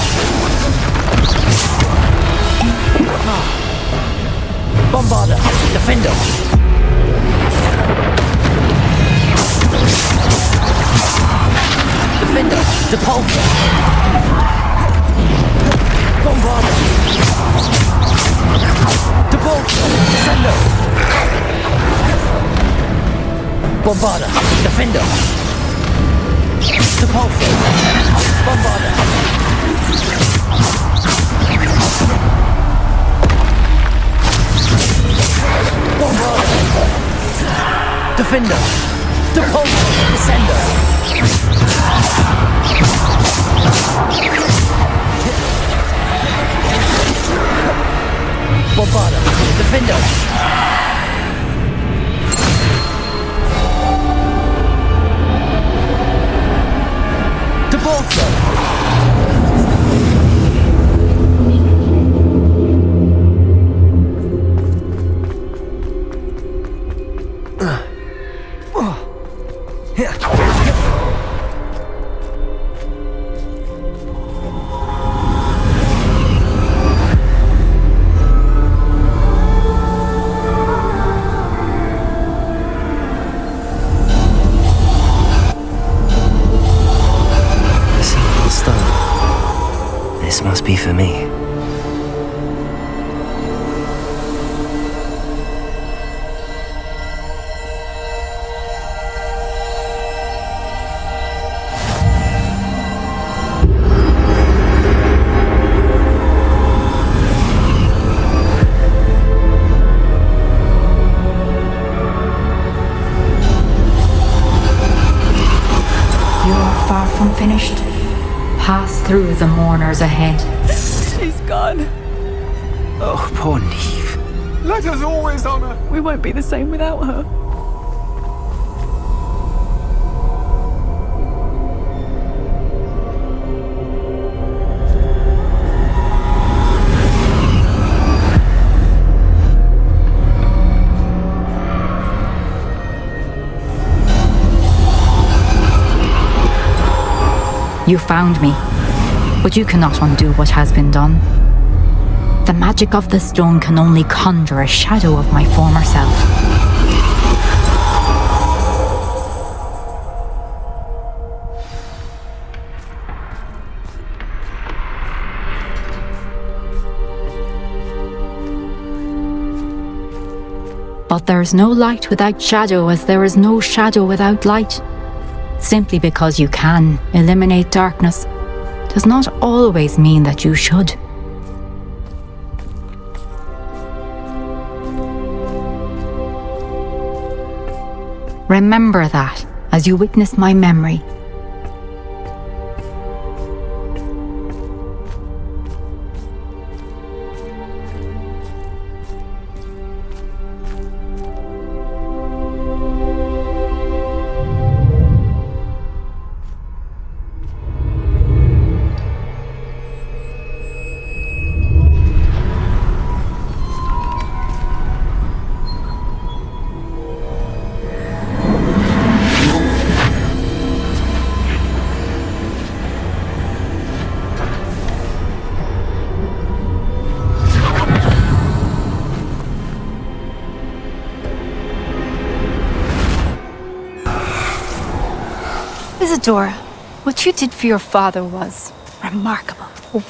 Bombarder! Defender! Defender! Depulso! Bombarder! Depulso! Descendo! Bombarder! Defender! Depulso! Bombarder! Bombarder! Defender! Depulso! This must be for me. You are far from finished. Pass through the mourners ahead. She's gone. Oh, poor Neve. Let us always honor. We won't be the same without her. You found me, but you cannot undo what has been done. The magic of the stone can only conjure a shadow of my former self. But there is no light without shadow, as there is no shadow without light. Simply because you can eliminate darkness does not always mean that you should. Remember that as you witness my memory. Isadora, what you did for your father was remarkable.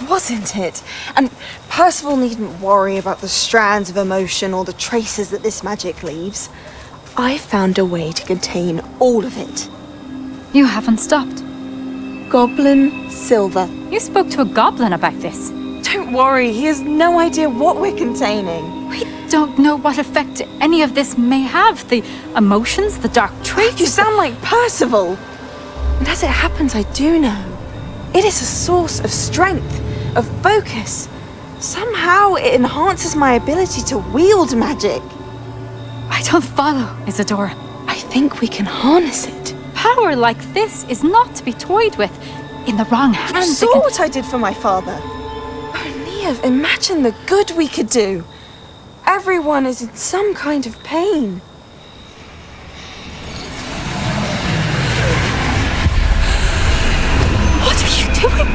Wasn't it? And Percival needn't worry about the strands of emotion or the traces that this magic leaves. I found a way to contain all of it. You haven't stopped. Goblin Silver. You spoke to a goblin about this. Don't worry, he has no idea what we're containing. We don't know what effect any of this may have. The emotions, the dark traits. You sound like Percival. And as it happens, I do know. It is a source of strength, of focus. Somehow it enhances my ability to wield magic. I don't follow, Isadora. I think we can harness it. Power like this is not to be toyed with. In the wrong hands. You saw what I did for my father. Oh, Neve, imagine the good we could do. Everyone is in some kind of pain. What are you doing?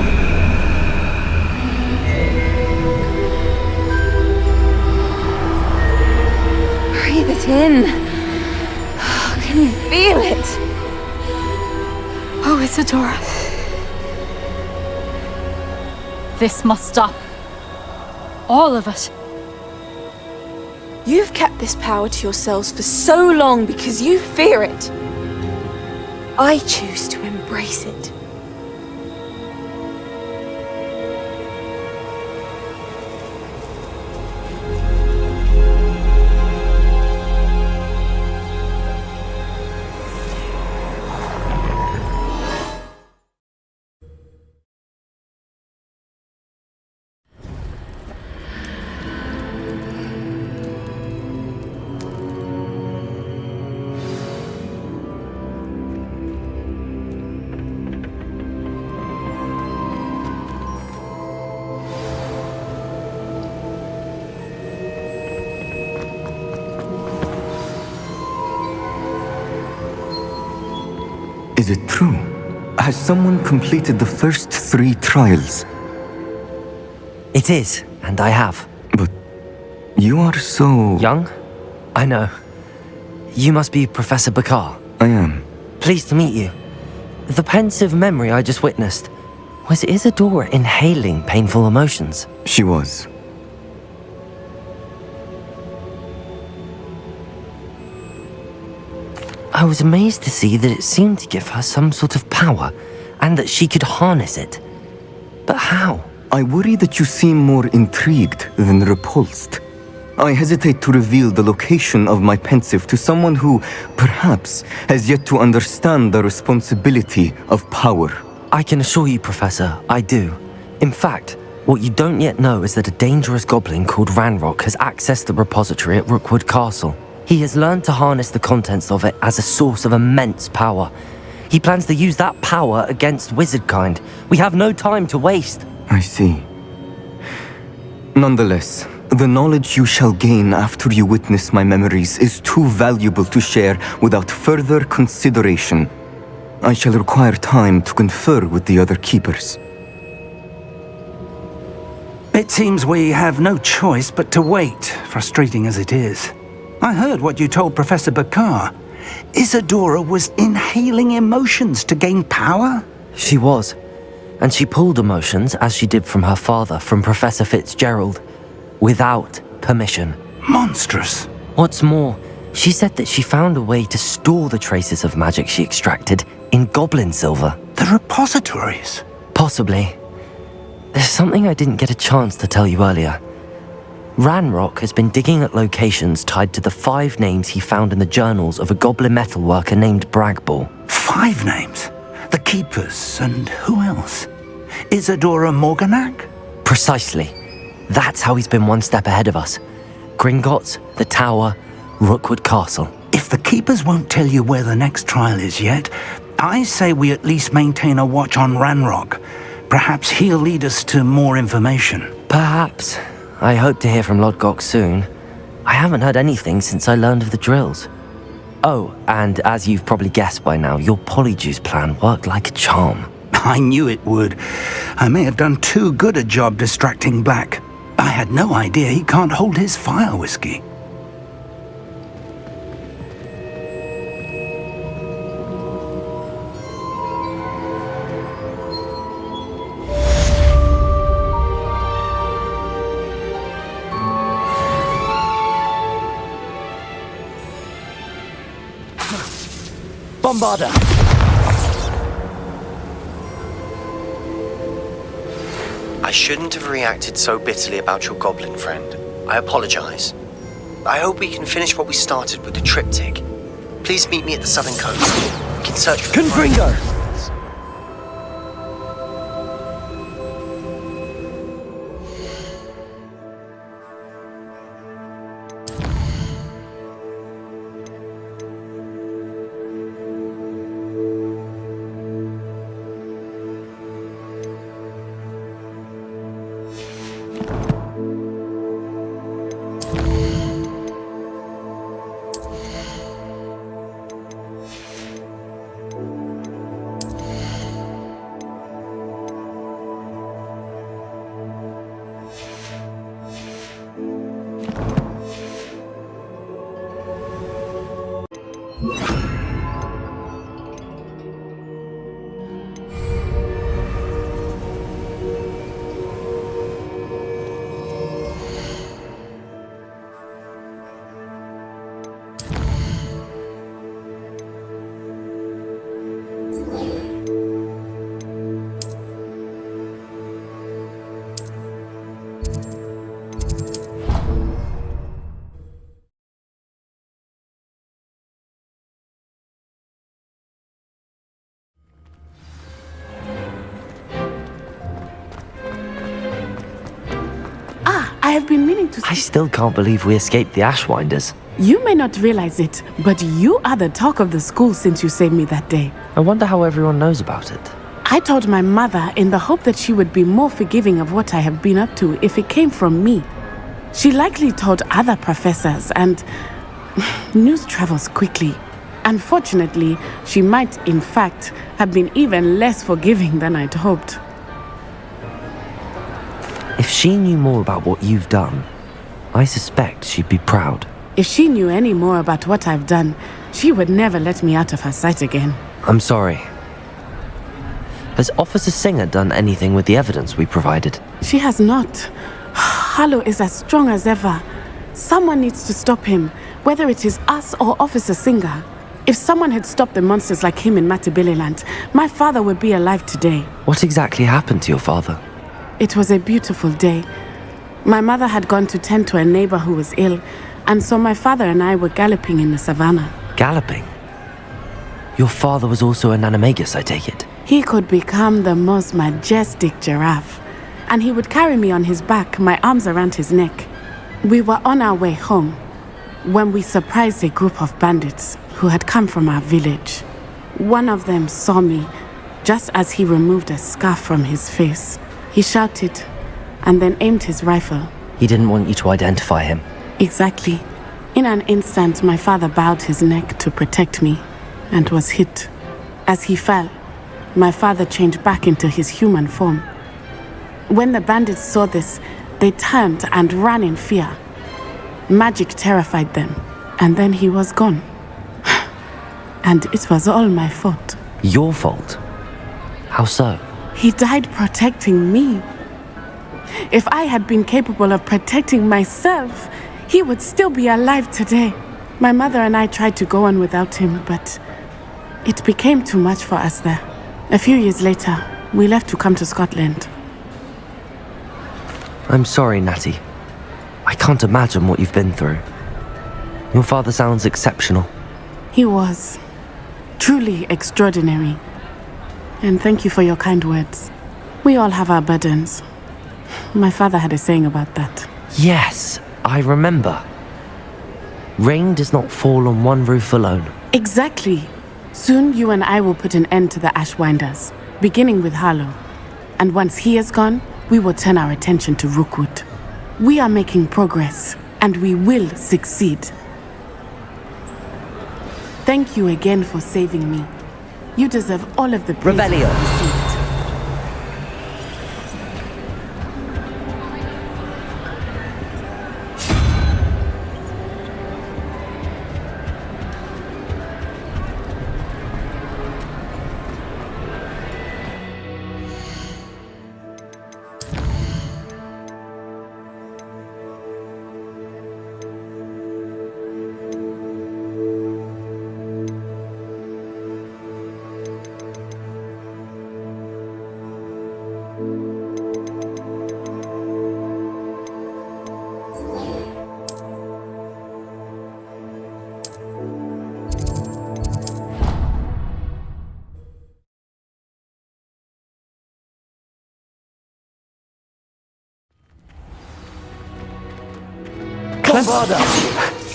Breathe it in. Can you feel it? Oh, Isadora. This must stop. All of it. You've kept this power to yourselves for so long because you fear it. I choose to embrace it. Is it true? Has someone completed the first 3 trials? It is, and I have. But you are so... young? I know. You must be Professor Bakar. I am. Pleased to meet you. The pensive memory I just witnessed, was Isadora inhaling painful emotions? She was. I was amazed to see that it seemed to give her some sort of power, and that she could harness it. But how? I worry that you seem more intrigued than repulsed. I hesitate to reveal the location of my pensive to someone who, perhaps, has yet to understand the responsibility of power. I can assure you, Professor, I do. In fact, what you don't yet know is that a dangerous goblin called Ranrock has accessed the repository at Rookwood Castle. He has learned to harness the contents of it as a source of immense power. He plans to use that power against wizardkind. We have no time to waste. I see. Nonetheless, the knowledge you shall gain after you witness my memories is too valuable to share without further consideration. I shall require time to confer with the other keepers. It seems we have no choice but to wait, frustrating as it is. I heard what you told Professor Bakar. Isadora was inhaling emotions to gain power? She was. And she pulled emotions, as she did from her father, from Professor Fitzgerald, without permission. Monstrous. What's more, she said that she found a way to store the traces of magic she extracted in goblin silver. The repositories? Possibly. There's something I didn't get a chance to tell you earlier. Ranrock has been digging at locations tied to the 5 names he found in the journals of a goblin metalworker named Bragball. 5 names? The Keepers, and who else? Isadora Morganac? Precisely. That's how he's been one step ahead of us. Gringotts, the Tower, Rookwood Castle. If the Keepers won't tell you where the next trial is yet, I say we at least maintain a watch on Ranrock. Perhaps he'll lead us to more information. Perhaps. I hope to hear from Lodgok soon. I haven't heard anything since I learned of the drills. Oh, and as you've probably guessed by now, your Polyjuice plan worked like a charm. I knew it would. I may have done too good a job distracting Black. I had no idea he can't hold his fire whiskey. Bombarder! I shouldn't have reacted so bitterly about your goblin friend. I apologize. I hope we can finish what we started with the triptych. Please meet me at the southern coast. We can search for... Confringo! I have been meaning to... I still can't believe we escaped the Ashwinders. You may not realize it, but you are the talk of the school since you saved me that day. I wonder how everyone knows about it. I told my mother in the hope that she would be more forgiving of what I have been up to if it came from me. She likely told other professors, and news travels quickly. Unfortunately, she might, in fact, have been even less forgiving than I'd hoped. If she knew more about what you've done, I suspect she'd be proud. If she knew any more about what I've done, she would never let me out of her sight again. I'm sorry. Has Officer Singer done anything with the evidence we provided? She has not. Harlow is as strong as ever. Someone needs to stop him, whether it is us or Officer Singer. If someone had stopped the monsters like him in Matabeleland, my father would be alive today. What exactly happened to your father? It was a beautiful day. My mother had gone to tend to a neighbor who was ill, and so my father and I were galloping in the savannah. Galloping? Your father was also an animagus, I take it? He could become the most majestic giraffe, and he would carry me on his back, my arms around his neck. We were on our way home when we surprised a group of bandits who had come from our village. One of them saw me just as he removed a scarf from his face. He shouted and then aimed his rifle. He didn't want you to identify him. Exactly. In an instant, my father bowed his neck to protect me and was hit. As he fell, my father changed back into his human form. When the bandits saw this, they turned and ran in fear. Magic terrified them, and then he was gone. And it was all my fault. Your fault? How so? He died protecting me. If I had been capable of protecting myself, he would still be alive today. My mother and I tried to go on without him, but it became too much for us there. A few years later, we left to come to Scotland. I'm sorry, Natty. I can't imagine what you've been through. Your father sounds exceptional. He was. Truly extraordinary. And thank you for your kind words. We all have our burdens. My father had a saying about that. Yes, I remember. Rain does not fall on one roof alone. Exactly. Soon you and I will put an end to the Ashwinders, beginning with Harlow. And once he is gone, we will turn our attention to Rookwood. We are making progress, and we will succeed. Thank you again for saving me. You deserve all of the praise you have received.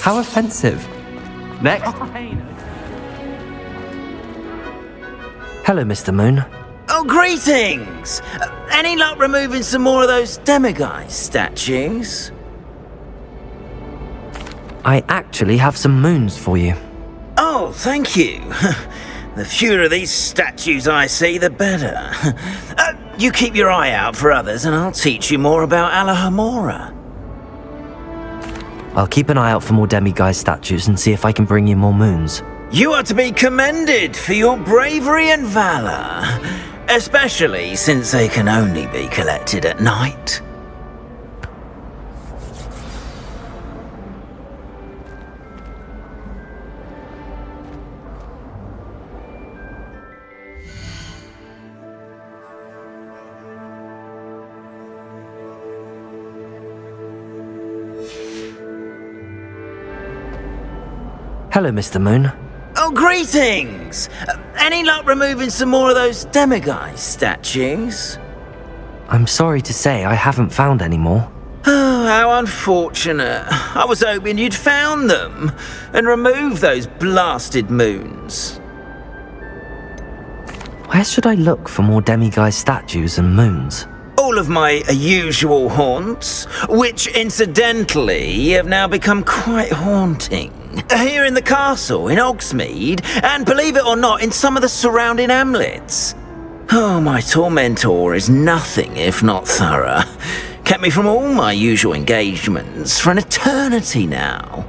How offensive. Next. Hello, Mr. Moon. Oh, greetings! Any luck removing some more of those demiguise statues? I actually have some moons for you. Oh, thank you. The fewer of these statues I see, the better. You keep your eye out for others and I'll teach you more about Alahamora. I'll keep an eye out for more demiguise statues and see if I can bring you more moons. You are to be commended for your bravery and valor, especially since they can only be collected at night. Hello, Mr. Moon. Oh, greetings! Any luck removing some more of those demiguise statues? I'm sorry to say I haven't found any more. Oh, how unfortunate. I was hoping you'd found them and removed those blasted moons. Where should I look for more demiguise statues and moons? All of my usual haunts, which incidentally have now become quite haunting. Here in the castle, in Hogsmeade, and believe it or not, in some of the surrounding hamlets. Oh, my tormentor is nothing if not thorough. Kept me from all my usual engagements for an eternity now.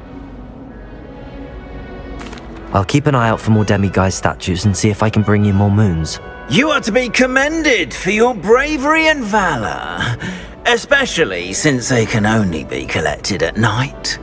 I'll keep an eye out for more demiguise statues and see if I can bring you more moons. You are to be commended for your bravery and valor, especially since they can only be collected at night.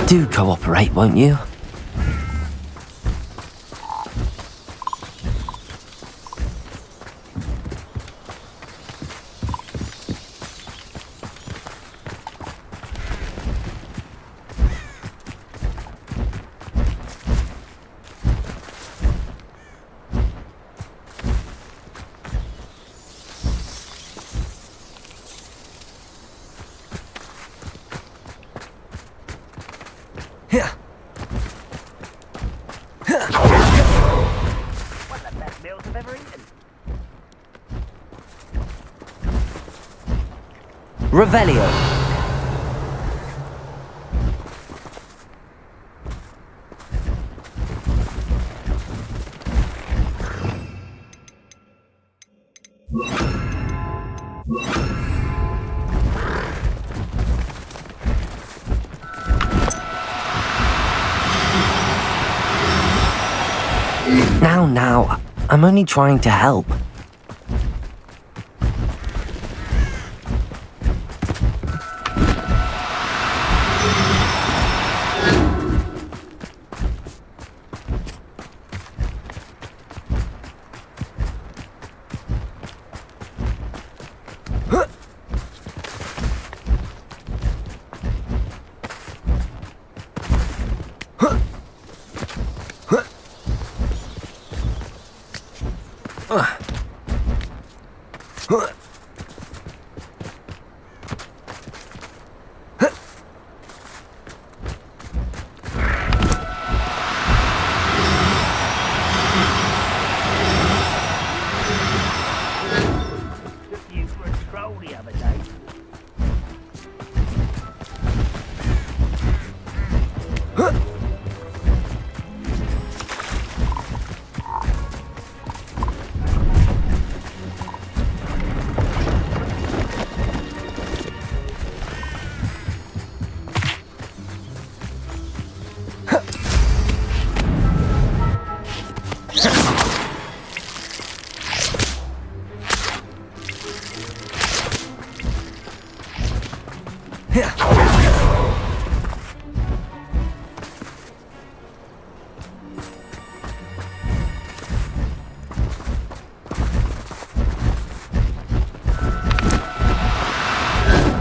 Do cooperate, won't you? Revelio. Now, I'm only trying to help.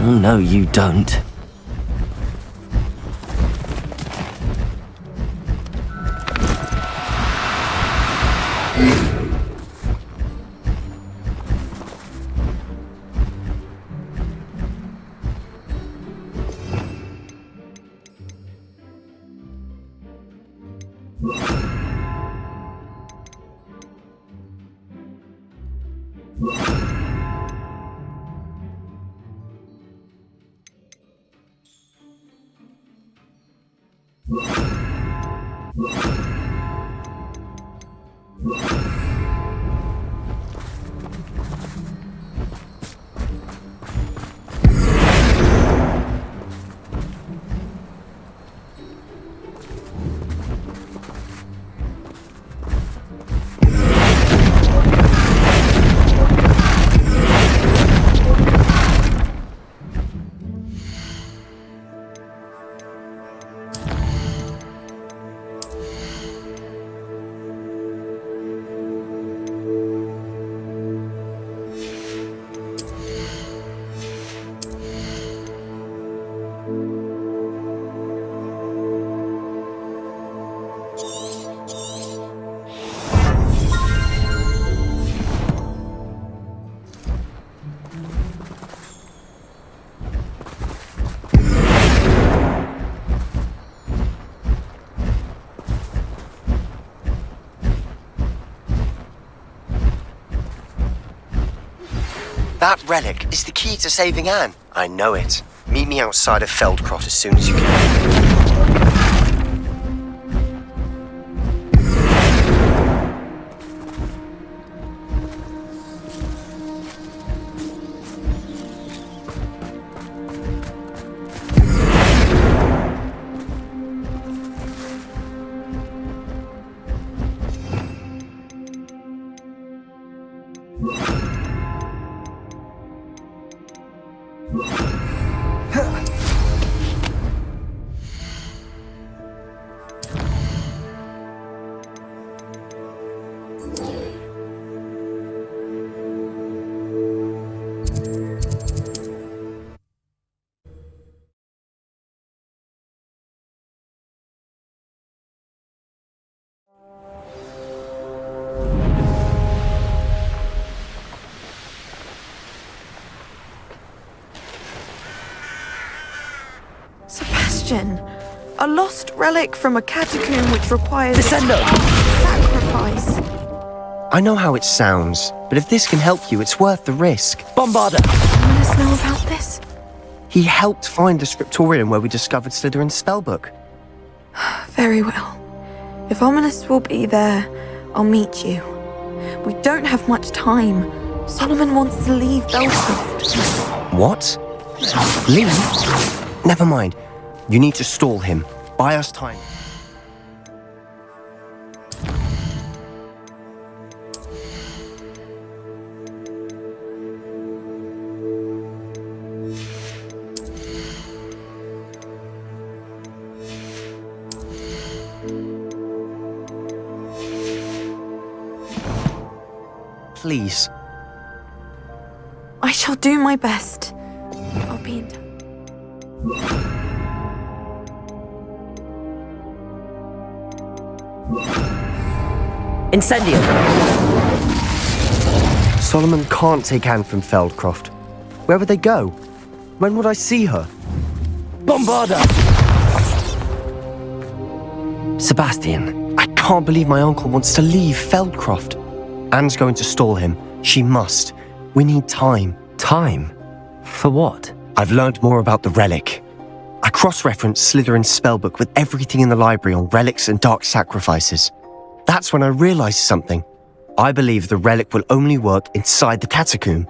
No, you don't. That relic is the key to saving Anne. I know it. Meet me outside of Feldcroft as soon as you can. A lost relic from a catacomb which requires sacrifice. I know how it sounds, but if this can help you, it's worth the risk. Bombarda! Let us know about this. He helped find the scriptorium where we discovered Slytherin's spellbook. Very well. If Ominous will be there, I'll meet you. We don't have much time. Solomon wants to leave Belfast. What? Leave? Never mind. You need to stall him. Buy us time. Please. I shall do my best. I'll be in touch. Incendio! Solomon can't take Anne from Feldcroft. Where would they go? When would I see her? Bombarda! Sebastian. I can't believe my uncle wants to leave Feldcroft. Anne's going to stall him. She must. We need time. Time? For what? I've learned more about the relic. I cross-referenced Slytherin's spellbook with everything in the library on relics and dark sacrifices. That's when I realized something. I believe the relic will only work inside the catacomb.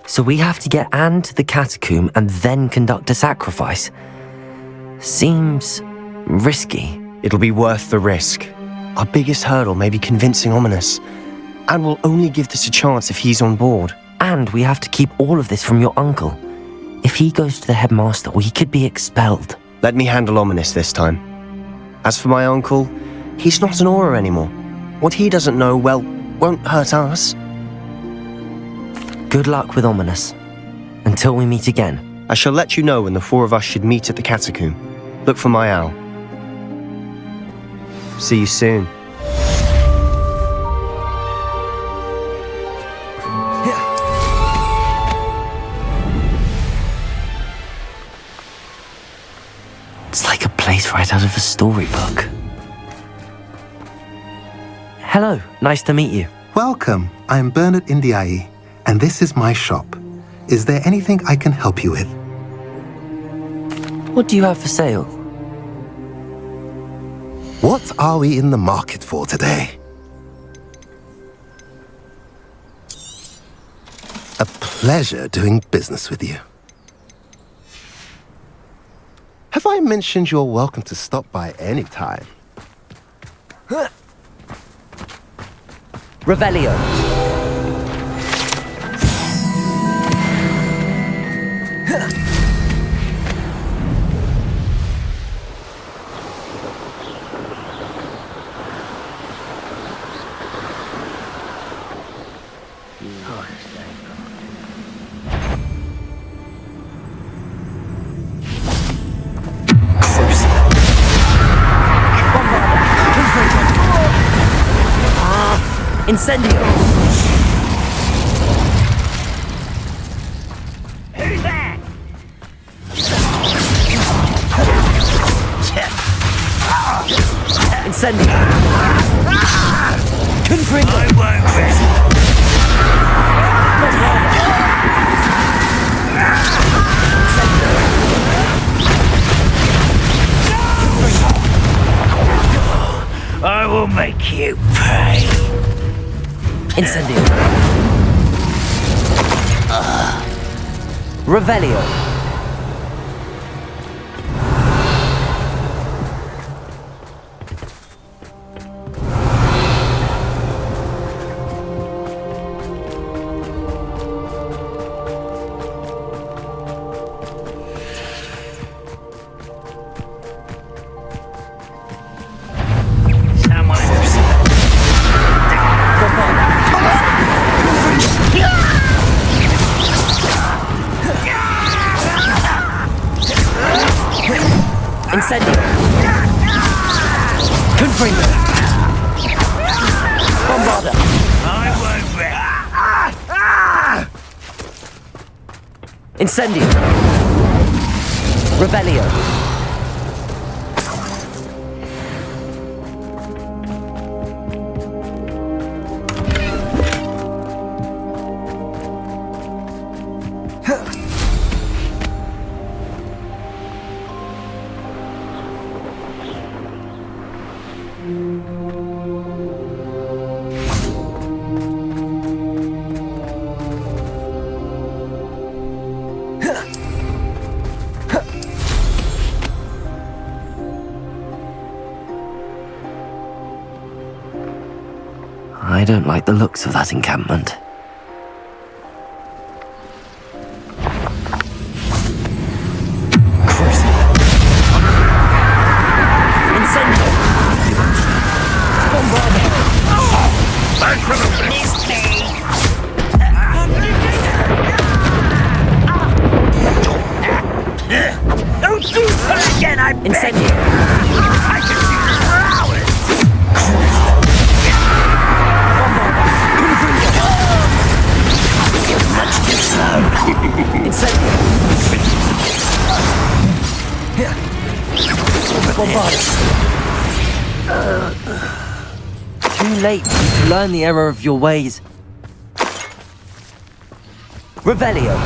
So we have to get Anne to the catacomb and then conduct a sacrifice? Seems risky. It'll be worth the risk. Our biggest hurdle may be convincing Ominous. And we'll only give this a chance if he's on board. And we have to keep all of this from your uncle. If he goes to the headmaster, we could be expelled. Let me handle Ominous this time. As for my uncle, he's not an Auror anymore. What he doesn't know, well, won't hurt us. Good luck with Ominous. Until we meet again. I shall let you know when the four of us should meet at the catacomb. Look for my owl. See you soon. It's like a place right out of a storybook. Hello, nice to meet you. Welcome. I'm Bernard Indiai, and this is my shop. Is there anything I can help you with? What do you have for sale? What are we in the market for today? A pleasure doing business with you. Have I mentioned you're welcome to stop by any time? Revelio. Incendio! Who's that? Incendio! Confringo! I won't rest. I will make you pay. Incendio. Revelio. Incendio. Confringo. Bombarda. I won't rest. Incendio. Revelio. I don't like the looks of that encampment. Incendio! Bombarda! Missed me! Don't do that again, I beg! Incendio! I can do this for hours! Much too slow. Incendio! Bombarda! Too late for you to learn the error of your ways. Revelio!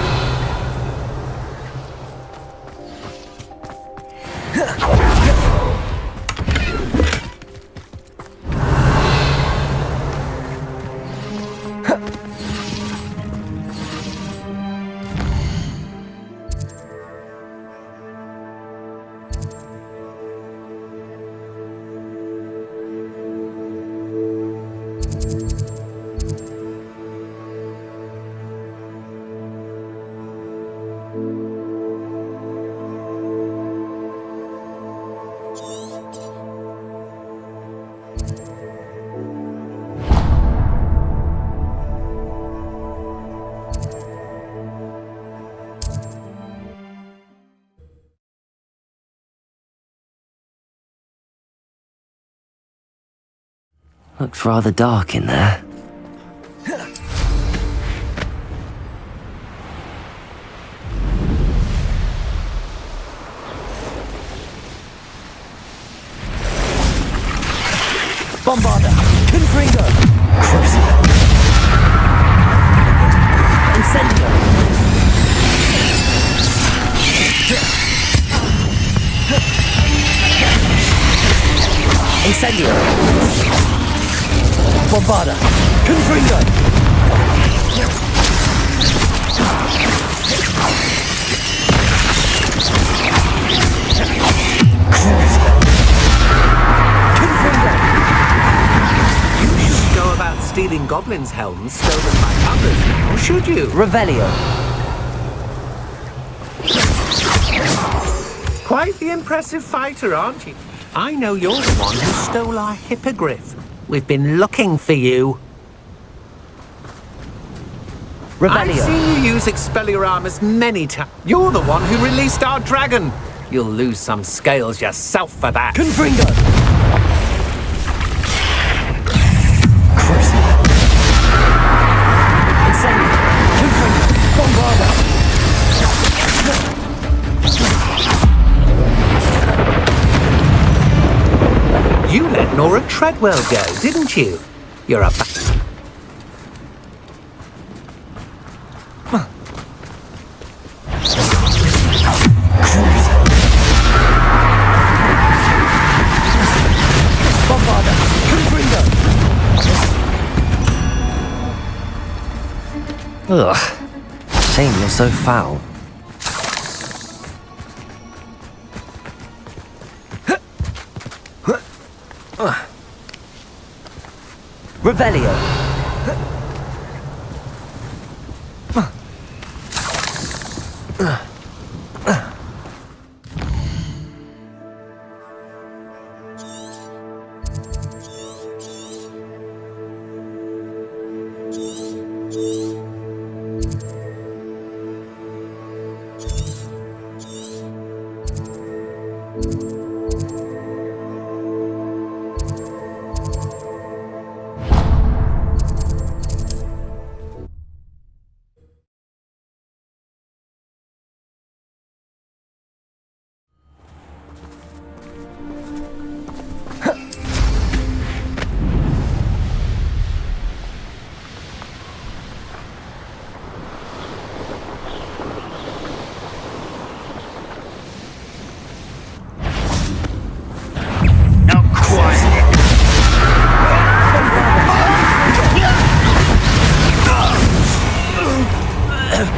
Looks rather dark in there. Bombarda! Confringo! Bombarda! Confringo! You shouldn't go about stealing goblins' helms stolen by others now, should you? Revelio. Quite the impressive fighter, aren't you? I know you're the one who stole our hippogriff. We've been looking for you. Revelio. I've seen you use Expelliarmus many times. You're the one who released our dragon. You'll lose some scales yourself for that. Confringo. Incendio. Confringo. Bombarda. You let Nora Treadwell go, didn't you? You're a Bombarda. Confringo. Ugh. Shame you're so foul. Revelio.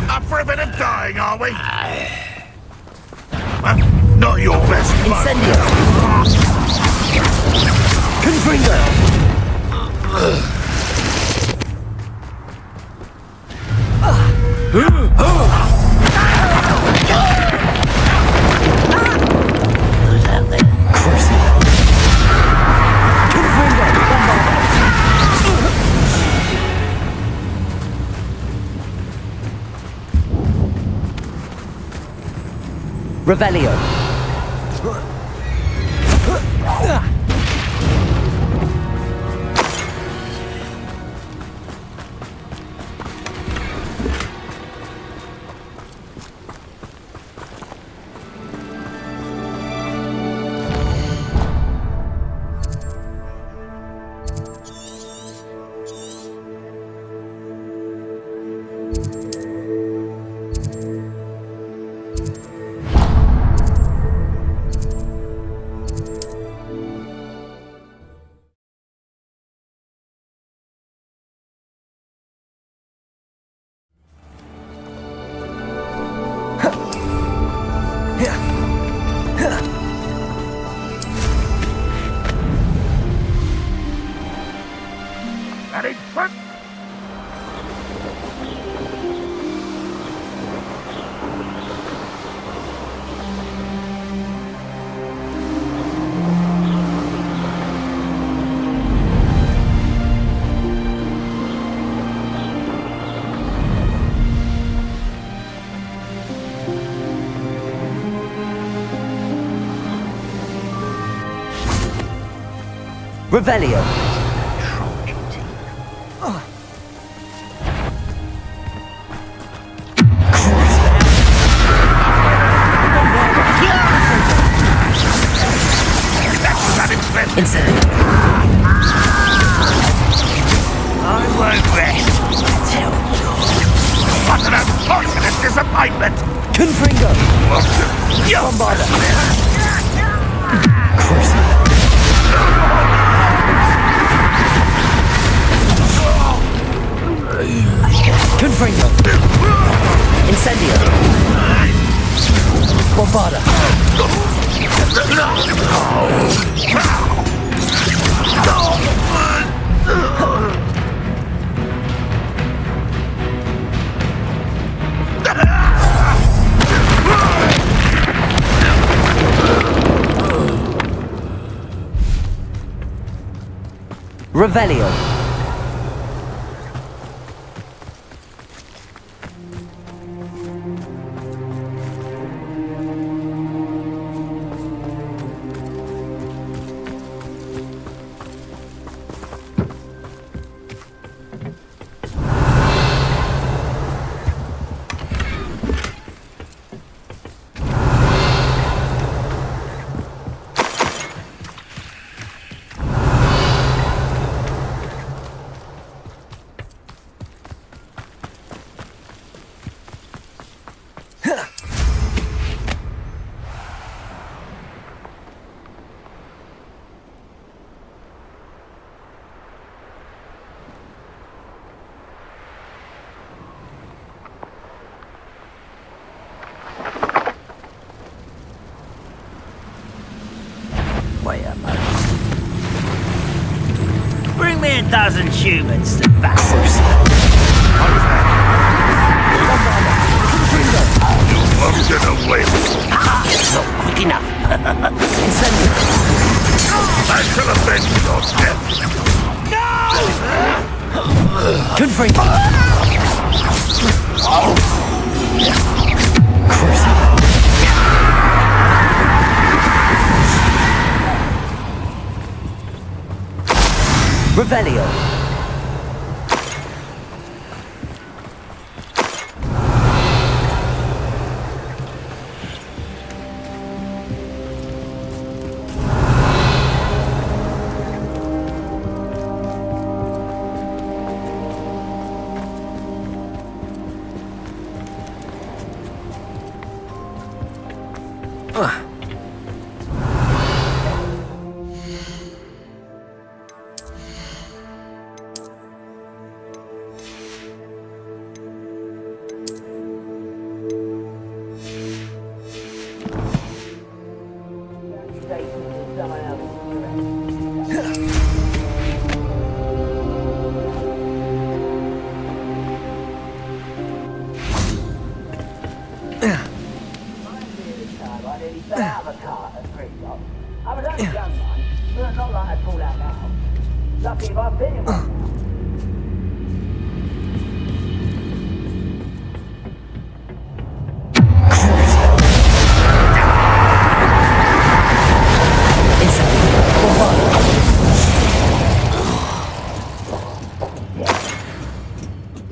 Up for a bit of dying, are we? Not your best luck. Incendio. Confringo. Revelio. Revelio. Incendio. I won't rest till you're... What an unfortunate disappointment! Confringo. Bombarda. Confringo. Incendio. Bombarda. Revelio. Bring me 1,000 humans to battle. You won't get away with it. Not quick enough. I shall avenge your death. Confringo. Revelio.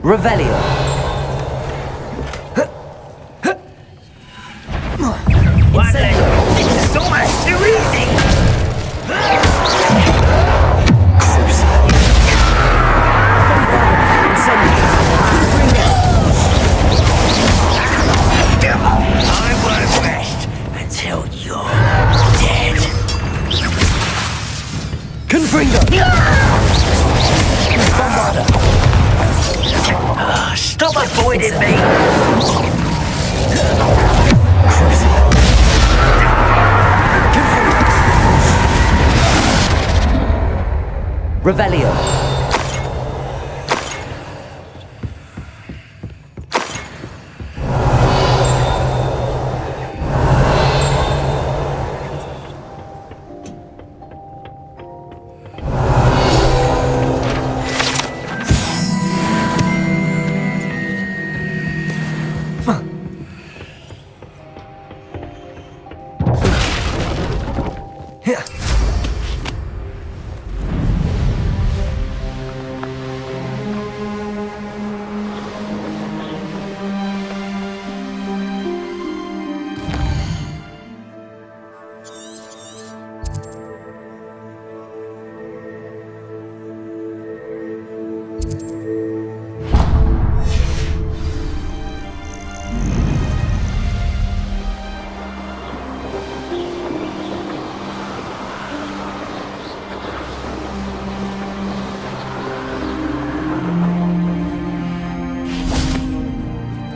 Revelio. It's almost too easy. I won't rest until you're dead. Confringo. Bombarda. Stop avoiding me! Revelio.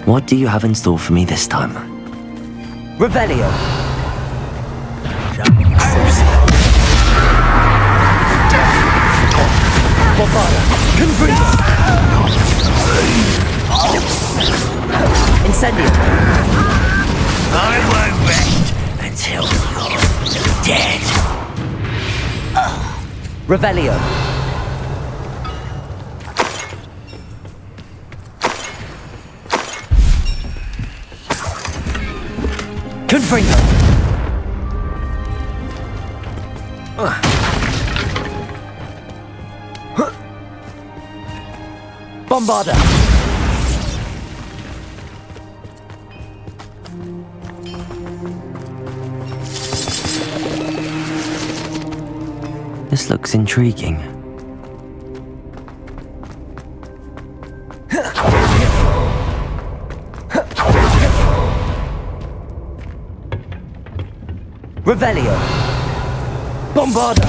What do you have in store for me this time? Revelio! Bovada! Confringo! Incendio! I won't rest until you're dead. Revelio! Confringo! Bombarda! This looks intriguing. Revelio! Bombarda!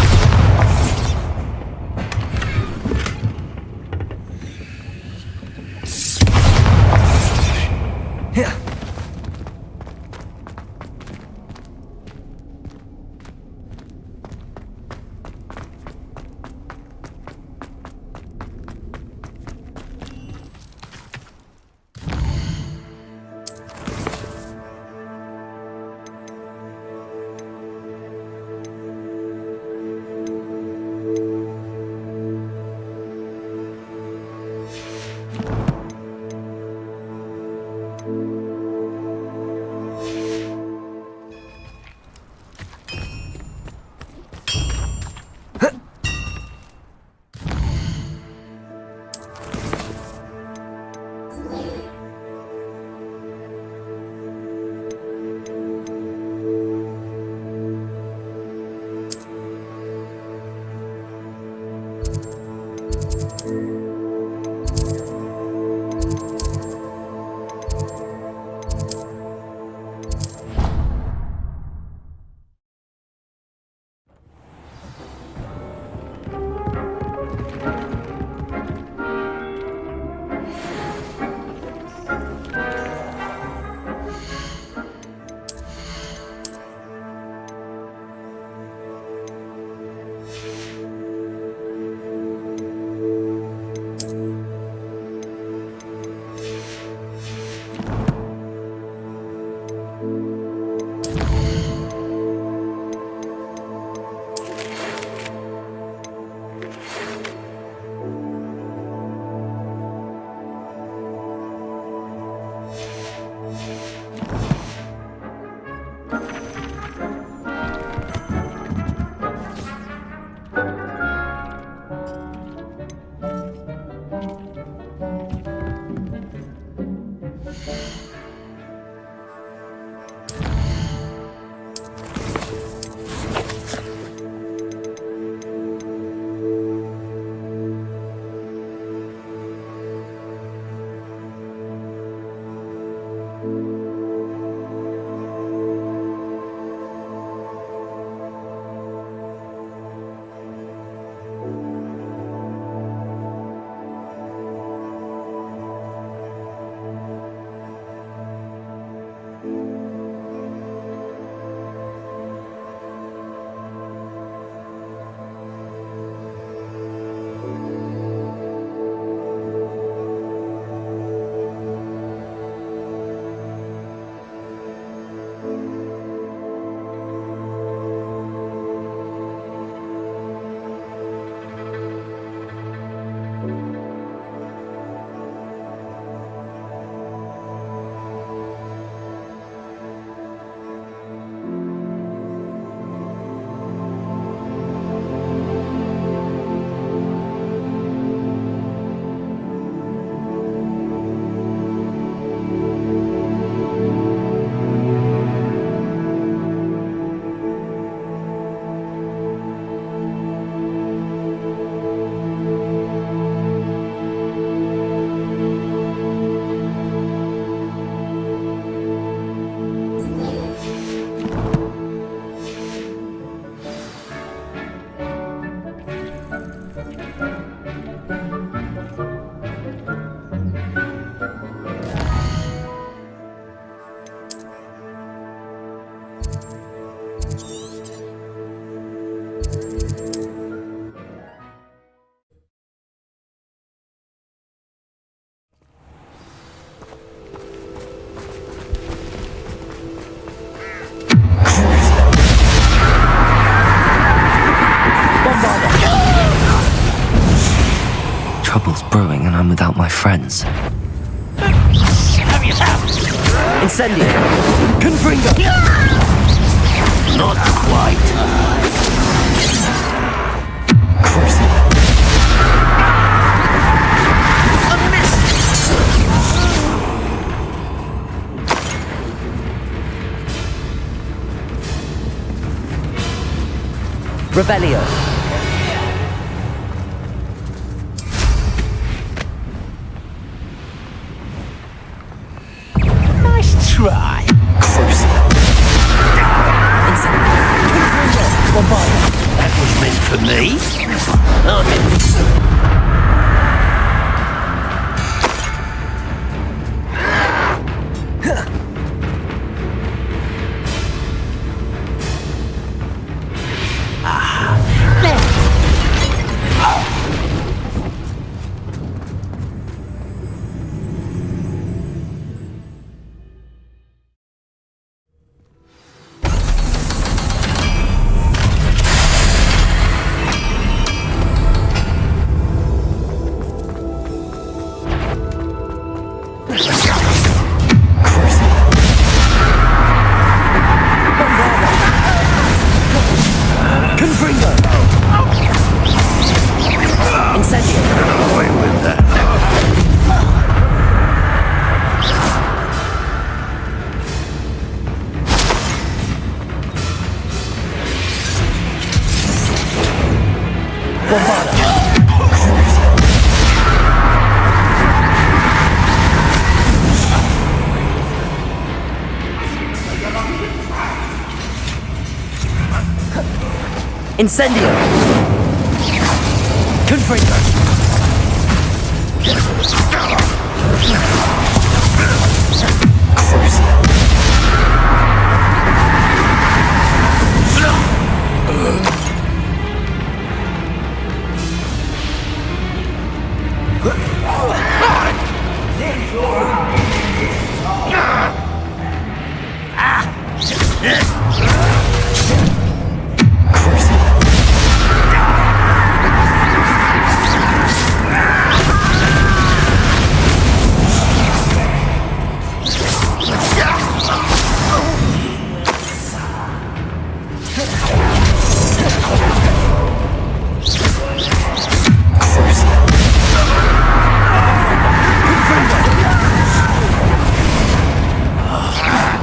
I'm without my friends. Incendio! Confringo! Not quite. Crucible! Revelio! Nice try. Crucible! Incendio! Confringo! That was meant for me. Incendio! Confringo!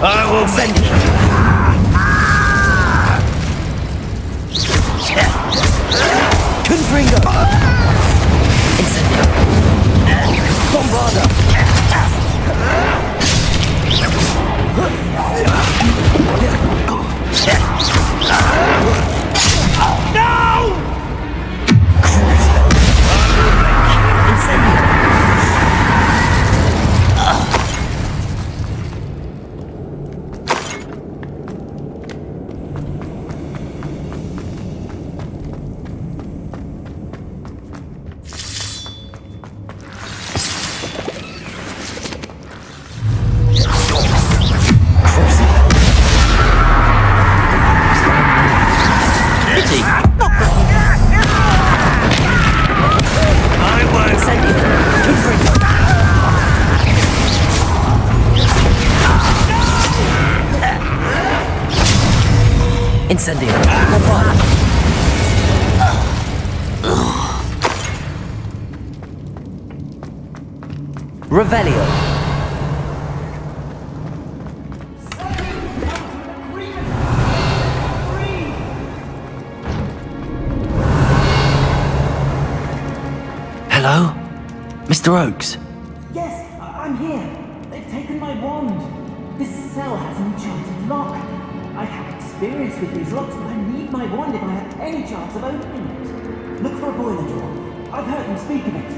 I will send you. Confringo! Incendio! Bombarda! No! Incendio! Incendio! Revelio! Hello? Mr. Oakes? Yes, I'm here. They've taken my wand. This cell has an enchanted lock. I have experience with these locks, but I need my wand if I have any chance of opening it. Look for a boiler door. I've heard them speak of it.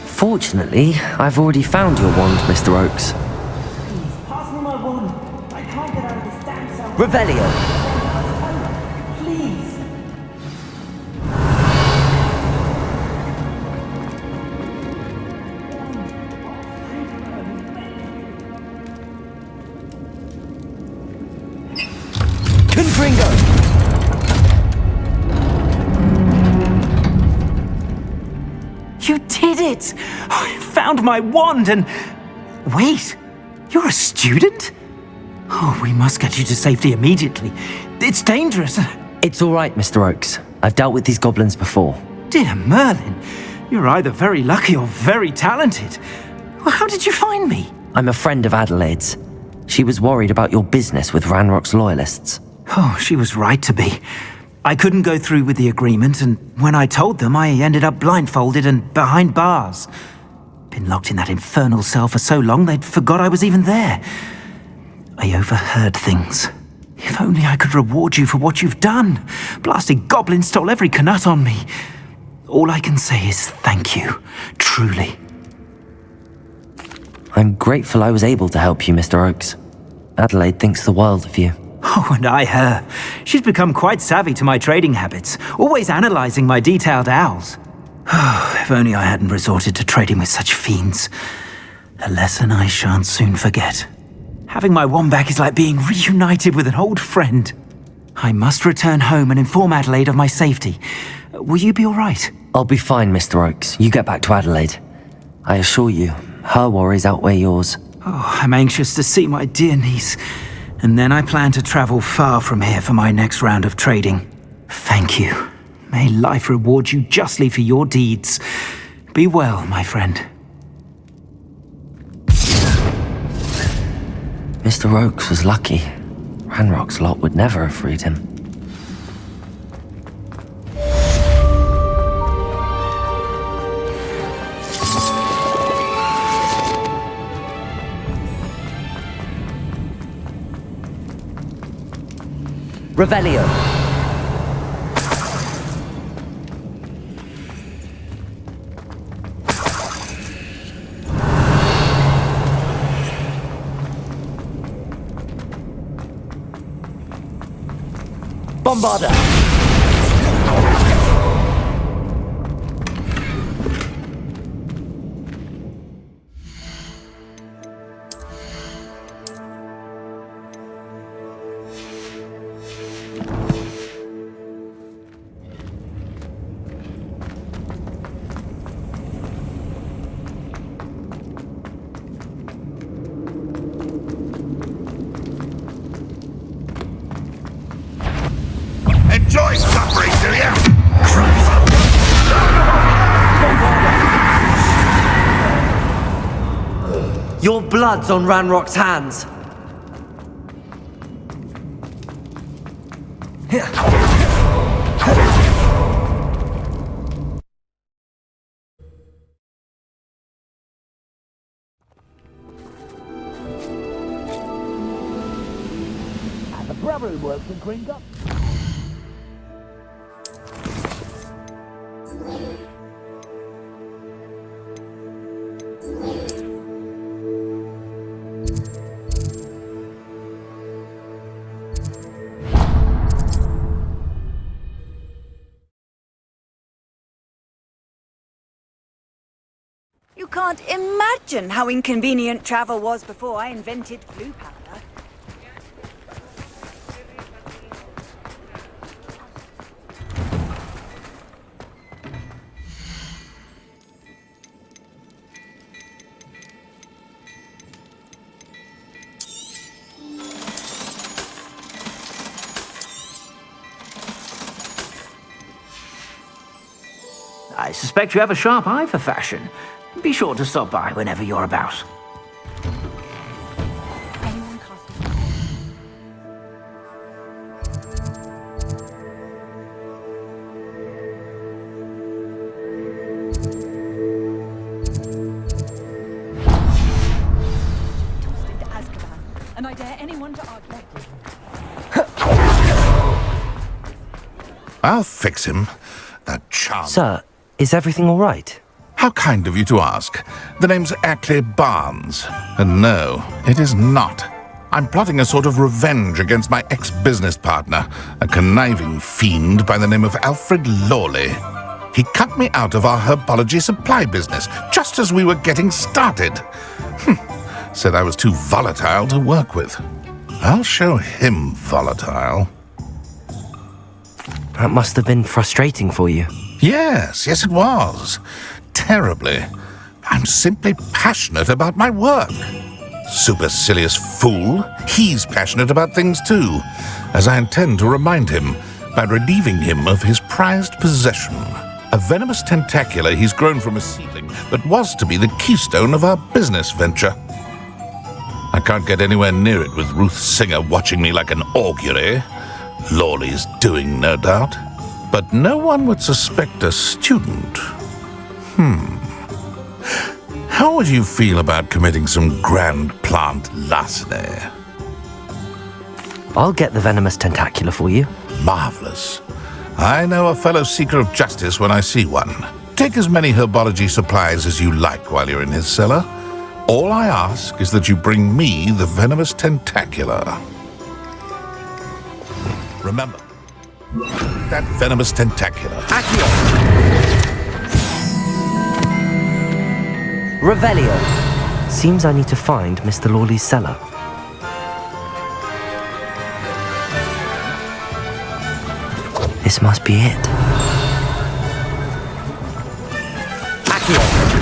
Fortunately, I've already found your wand, Mr. Oakes. Please, pass me my wand. I can't get out of this damn cell. Revelio! Please. Confringo! You did it! I found my wand and... Wait, you're a student? Oh, we must get you to safety immediately. It's dangerous. It's all right, Mr. Oakes. I've dealt with these goblins before. Dear Merlin, you're either very lucky or very talented. Well, how did you find me? I'm a friend of Adelaide's. She was worried about your business with Ranrock's loyalists. Oh, she was right to be. I couldn't go through with the agreement, and when I told them, I ended up blindfolded and behind bars. Been locked in that infernal cell for so long, they'd forgot I was even there. I overheard things. If only I could reward you for what you've done. Blasted goblin stole every Knut on me. All I can say is thank you, truly. I'm grateful I was able to help you, Mr. Oakes. Adelaide thinks the world of you. Oh, and I her. She's become quite savvy to my trading habits, always analysing my detailed owls. If only I hadn't resorted to trading with such fiends. A lesson I shan't soon forget. Having my wand back is like being reunited with an old friend. I must return home and inform Adelaide of my safety. Will you be all right? I'll be fine, Mr. Oakes. You get back to Adelaide. I assure you, her worries outweigh yours. Oh, I'm anxious to see my dear niece. And then I plan to travel far from here for my next round of trading. Thank you. May life reward you justly for your deeds. Be well, my friend. Mr. Oakes was lucky. Ranrock's lot would never have freed him. Revelio. Bombarda. Enjoy suffering, do you? Your blood's on Ranrock's hands. The brother works in Green Gut. You can't imagine how inconvenient travel was before I invented blue powder. I suspect you have a sharp eye for fashion. Be sure to stop by whenever you're about. Tossed into Azkaban, and I dare anyone to argue. I'll fix him. That charm. Sir, is everything all right? How kind of you to ask. The name's Ackley Barnes. And no, it is not. I'm plotting a sort of revenge against my ex-business partner, a conniving fiend by the name of Alfred Lawley. He cut me out of our herbology supply business just as we were getting started. Said I was too volatile to work with. I'll show him volatile. That must have been frustrating for you. Yes, it was. Terribly. I'm simply passionate about my work. Supercilious fool. He's passionate about things too, as I intend to remind him by relieving him of his prized possession. A venomous tentacular he's grown from a seedling that was to be the keystone of our business venture. I can't get anywhere near it with Ruth Singer watching me like an augury. Lawley's doing, no doubt. But no one would suspect a student. How would you feel about committing some grand plant larceny? I'll get the venomous tentacular for you. Marvelous. I know a fellow seeker of justice when I see one. Take as many herbology supplies as you like while you're in his cellar. All I ask is that you bring me the venomous tentacular. Remember, that venomous tentacular. Accio! Revelio. Seems I need to find Mr. Lawley's cellar. This must be it. Accio!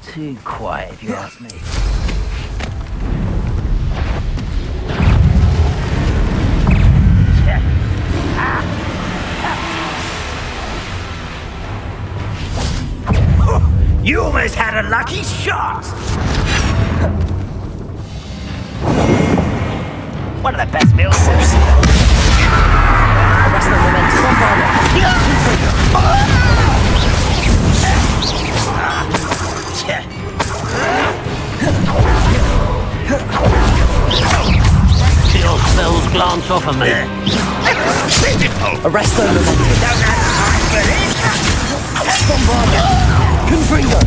Too quiet, if you ask me. You almost had a lucky shot! One of the best meals. Arrest the Your cells glance off of me. Arrest the momentum. Don't have time for this. Bombardier. Confringo.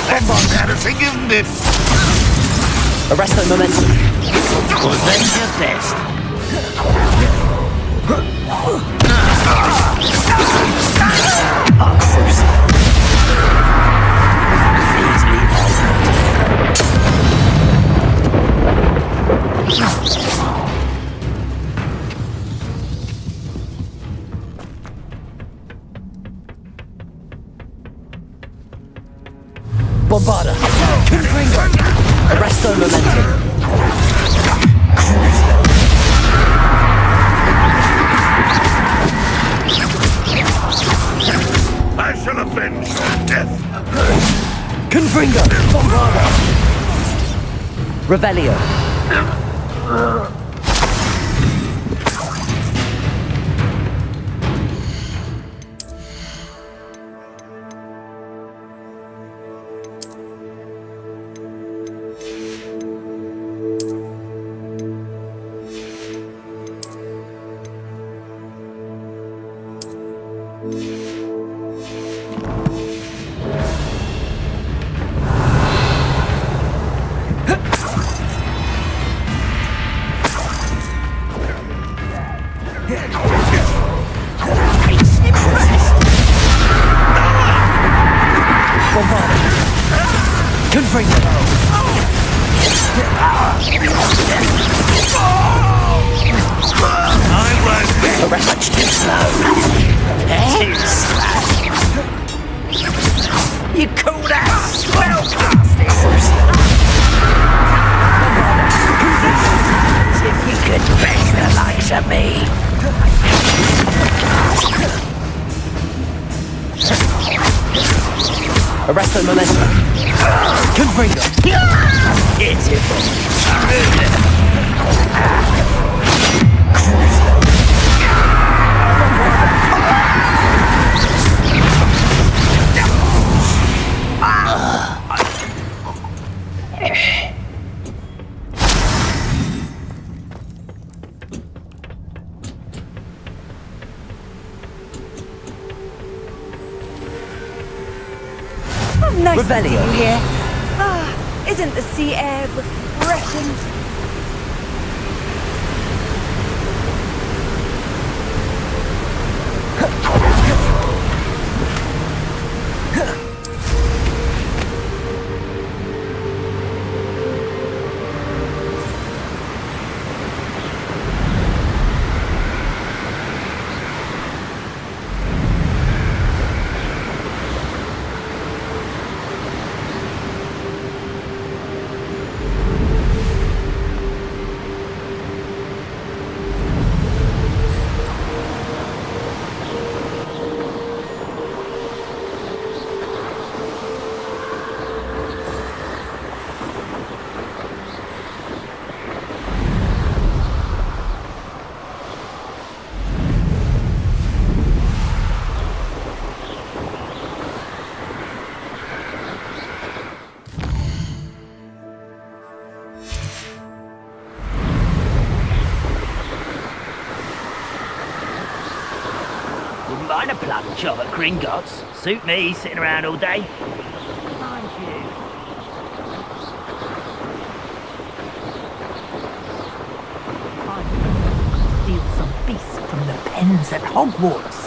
That's embarrassing, isn't it? Arrest the momentum. Was that your best? Bombarda. Confringo. Arrest the momentum. Confringo! Bombardо! Revelio! You call that spellcasting? If you could best the likes of me. Arresto momentum. Confringo! Pitiful. Nice Revelio. to see you here. Ah, isn't the sea air refreshing? Wouldn't mind a plug job at Gringotts. Suit me, sitting around all day. Mind you. I steal some beasts from the pens at Hogwarts.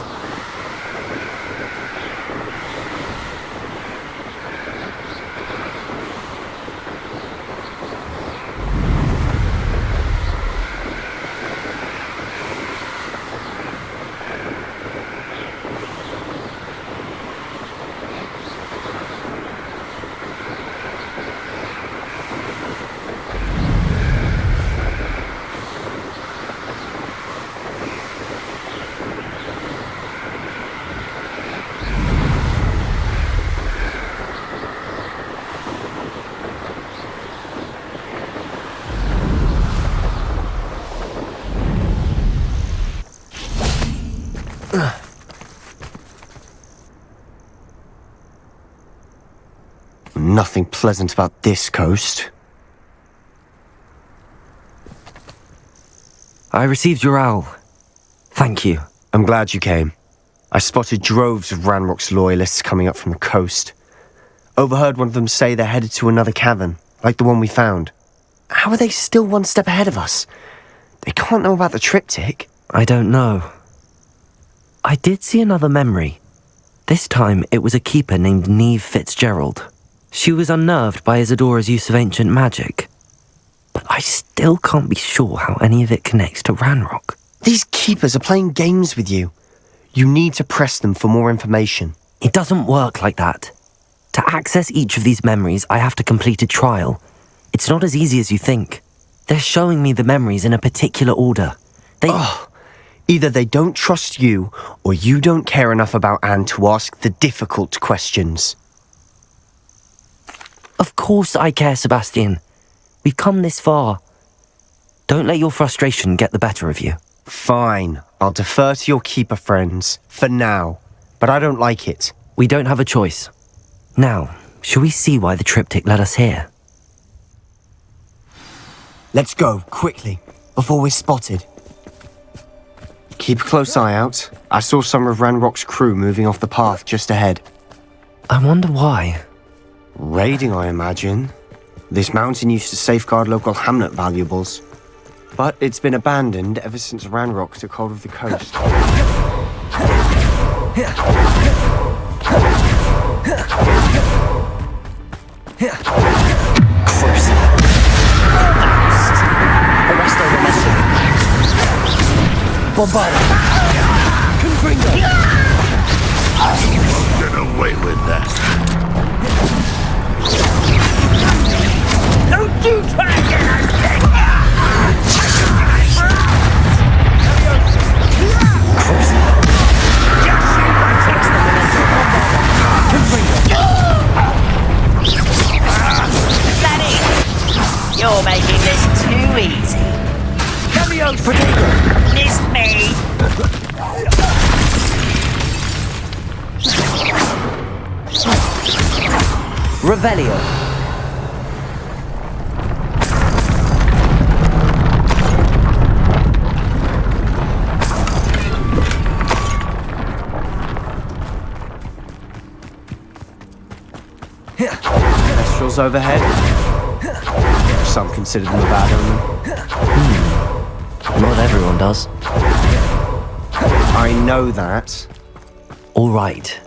Nothing pleasant about this coast. I received your owl. Thank you. I'm glad you came. I spotted droves of Ranrock's loyalists coming up from the coast. Overheard one of them say they're headed to another cavern, like the one we found. How are they still one step ahead of us? They can't know about the triptych. I don't know. I did see another memory. This time it was a keeper named Neve Fitzgerald. She was unnerved by Isadora's use of ancient magic. But I still can't be sure how any of it connects to Ranrock. These keepers are playing games with you. You need to press them for more information. It doesn't work like that. To access each of these memories, I have to complete a trial. It's not as easy as you think. They're showing me the memories in a particular order. Either they don't trust you, or you don't care enough about Anne to ask the difficult questions. Of course I care, Sebastian. We've come this far. Don't let your frustration get the better of you. Fine. I'll defer to your keeper friends, for now. But I don't like it. We don't have a choice. Now, shall we see why the triptych led us here? Let's go, quickly, before we're spotted. Keep a close eye out. I saw some of Ranrock's crew moving off the path just ahead. I wonder why. Raiding, I imagine. This mountain used to safeguard local hamlet valuables. But it's been abandoned ever since Ranrock took hold of the coast. Bombard! Confringo! Get away with that. Don't you try to get us back! You're making this too easy. Missed me. Revelio. Kestrels overhead. Some consider them a bad omen. Not everyone does. I know that. All right.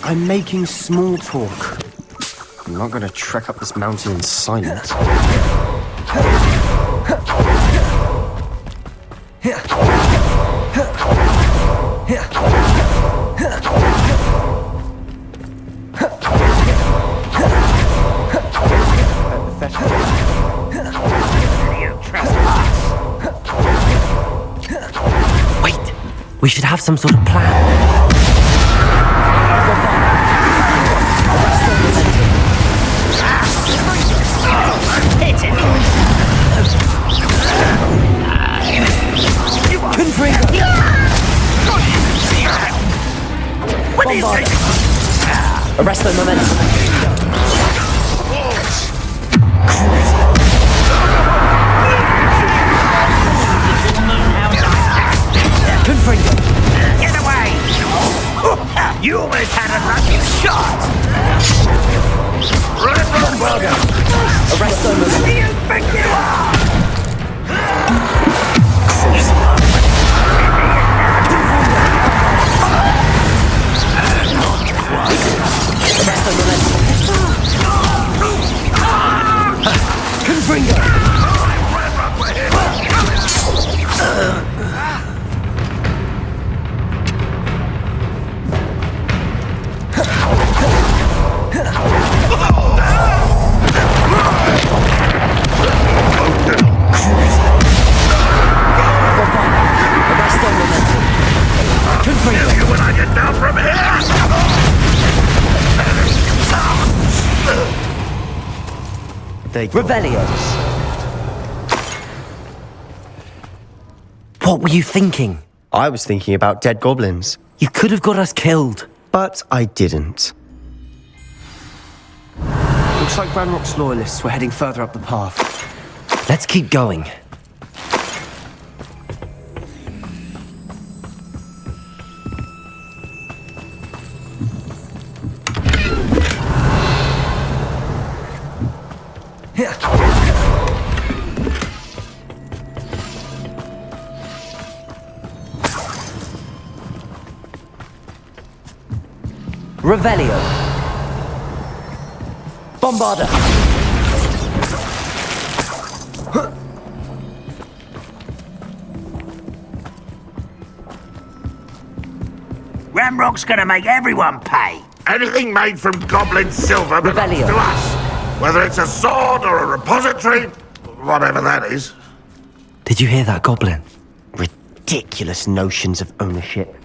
I'm making small talk. I'm not going to trek up this mountain in silence. Wait, we should have some sort of plan. Arrest the momentum. Confringo. Get away! You almost had a lucky shot! Arrest the momentum. Who do you think you are? Arrest the momentum. Confringo. When I get down from here! Revelio. What were you thinking? I was thinking about dead goblins. You could have got us killed. But I didn't. Looks like Ranrock's loyalists were heading further up the path. Let's keep going. Revelio. Bombarda. Ranrock's gonna make everyone pay. Anything made from goblin silver belongs Revelio. to us. Whether it's a sword or a repository, whatever that is. Did you hear that, Goblin? Ridiculous notions of ownership.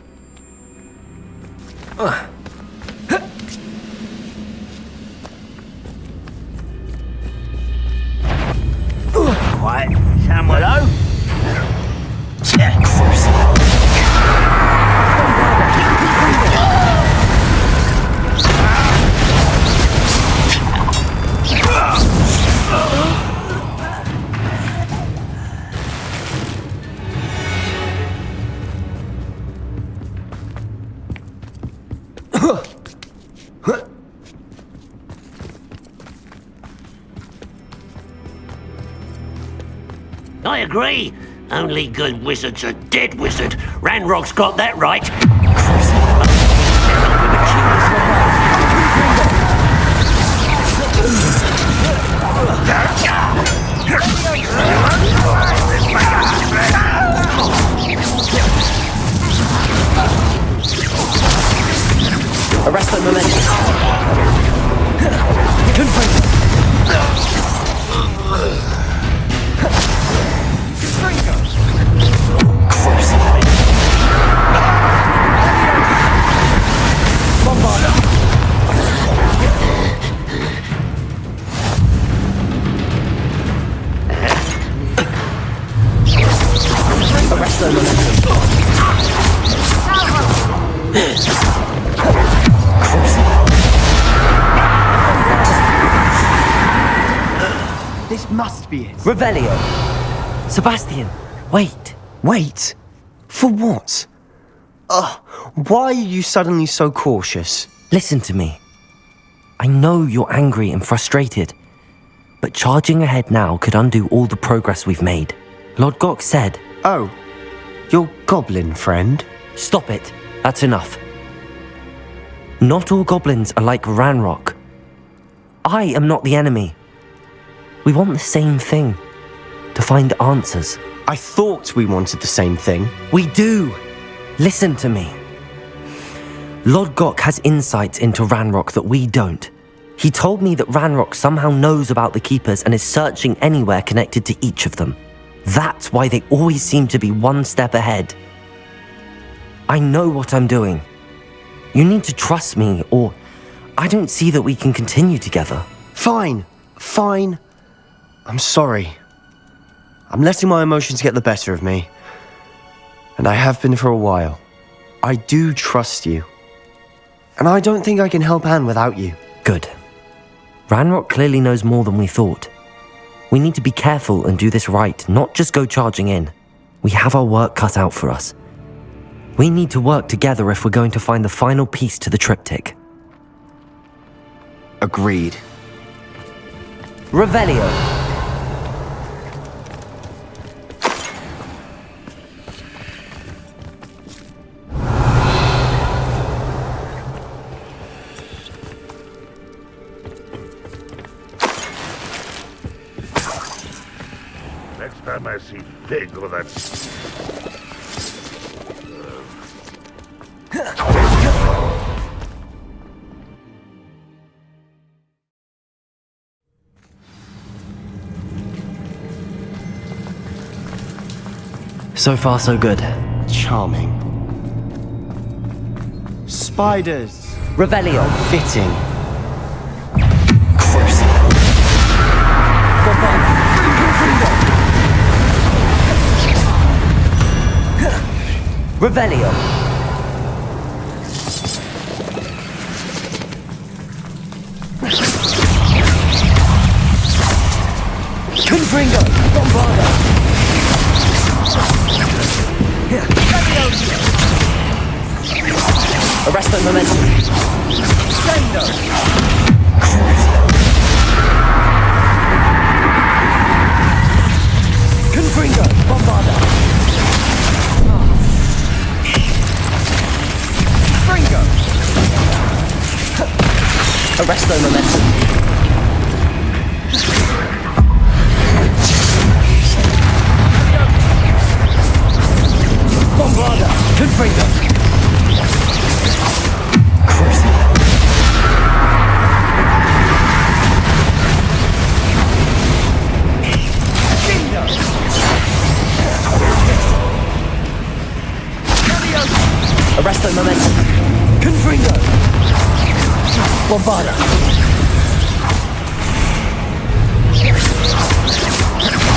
I agree. Only good wizard's a dead wizard. Ranrock's got that right. Arrest the momentum. Confirm. Arrest the momentum. This must be it. Revelio. Sebastian, wait. Wait? For what? Why are you suddenly so cautious? Listen to me. I know you're angry and frustrated, but charging ahead now could undo all the progress we've made. Lord Gok said... Oh, your goblin friend? Stop it. That's enough. Not all goblins are like Ranrock. I am not the enemy. We want the same thing. To find answers. I thought we wanted the same thing. We do. Listen to me. Lord Gok has insights into Ranrock that we don't. He told me that Ranrock somehow knows about the Keepers and is searching anywhere connected to each of them. That's why they always seem to be one step ahead. I know what I'm doing. You need to trust me, or I don't see that we can continue together. Fine. I'm sorry. I'm letting my emotions get the better of me. And I have been for a while. I do trust you. And I don't think I can help Anne without you. Good. Ranrock clearly knows more than we thought. We need to be careful and do this right, not just go charging in. We have our work cut out for us. We need to work together if we're going to find the final piece to the triptych. Agreed. Revelio. Next time I see Fig or that... So far, so good. Charming. Spiders. Revelio. Fitting. Revelio. Confringo. Bombarda. Arrest the momentum. Sendo. Confringo. Bombarda. Fringo. Arrest the momentum. Bombarda. Confringo. Arrest the momentum. Confringo. Bombarda.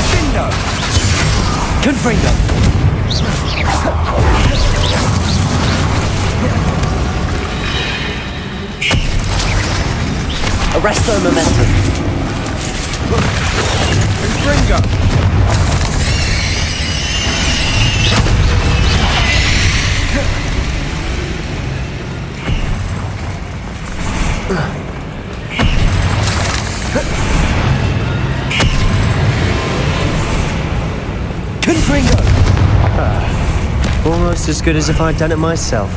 Findo. Confringo. Arrest the momentum. Confringo. Confringo! Almost as good as if I'd done it myself.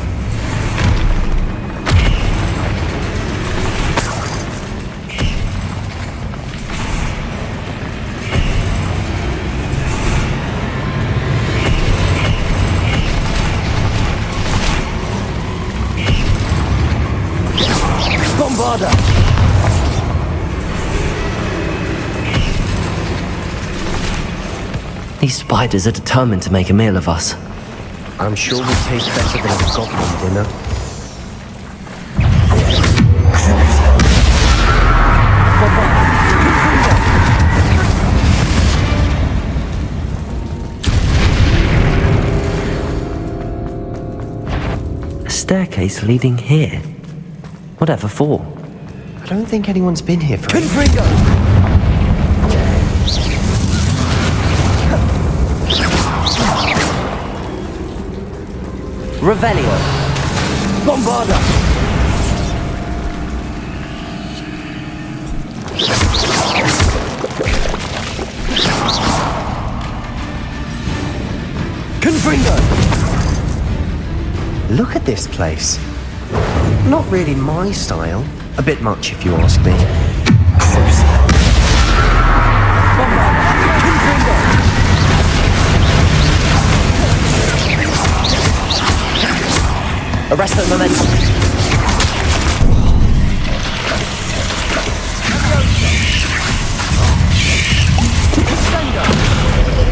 These spiders are determined to make a meal of us. I'm sure we taste better than a goblin dinner. A staircase leading here. Whatever for? I don't think anyone's been here for Revelio. Bombarda! Confringo! Look at this place. Not really my style. A bit much, if you ask me. Arrest the momentum.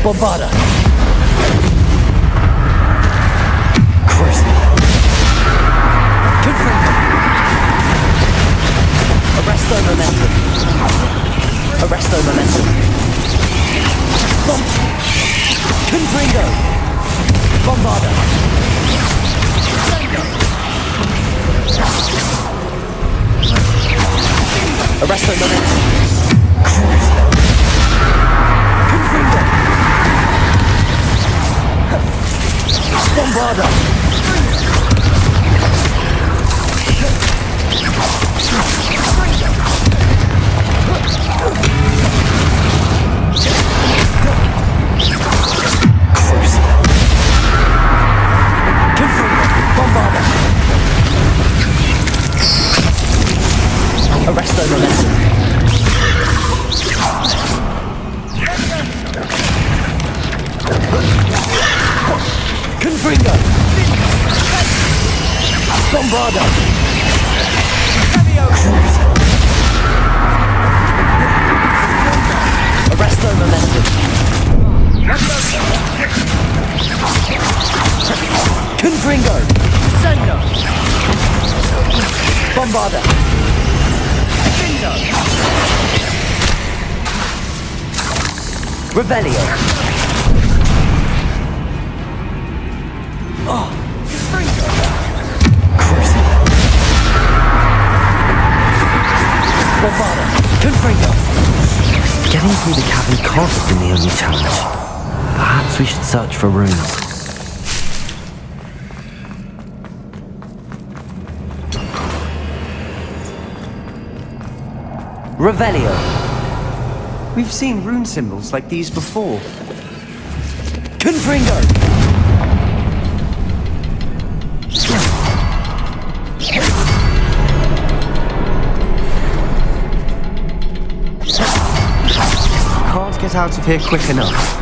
Bombarda! Arresto momentum. Arresto momentum. Confringo! Bombarda! Arresto momentum. Confringo! Bombarda! Arresto momentum. Confringo! Bombarda! Arresto momentum. Confringo! Sendo! Bombarda! Revelio. Bombarda! Confringo! Getting through the cavern can't have been the only challenge. Perhaps we should search for runes. Revelio. We've seen rune symbols like these before. Confringo! Can't get out of here quick enough.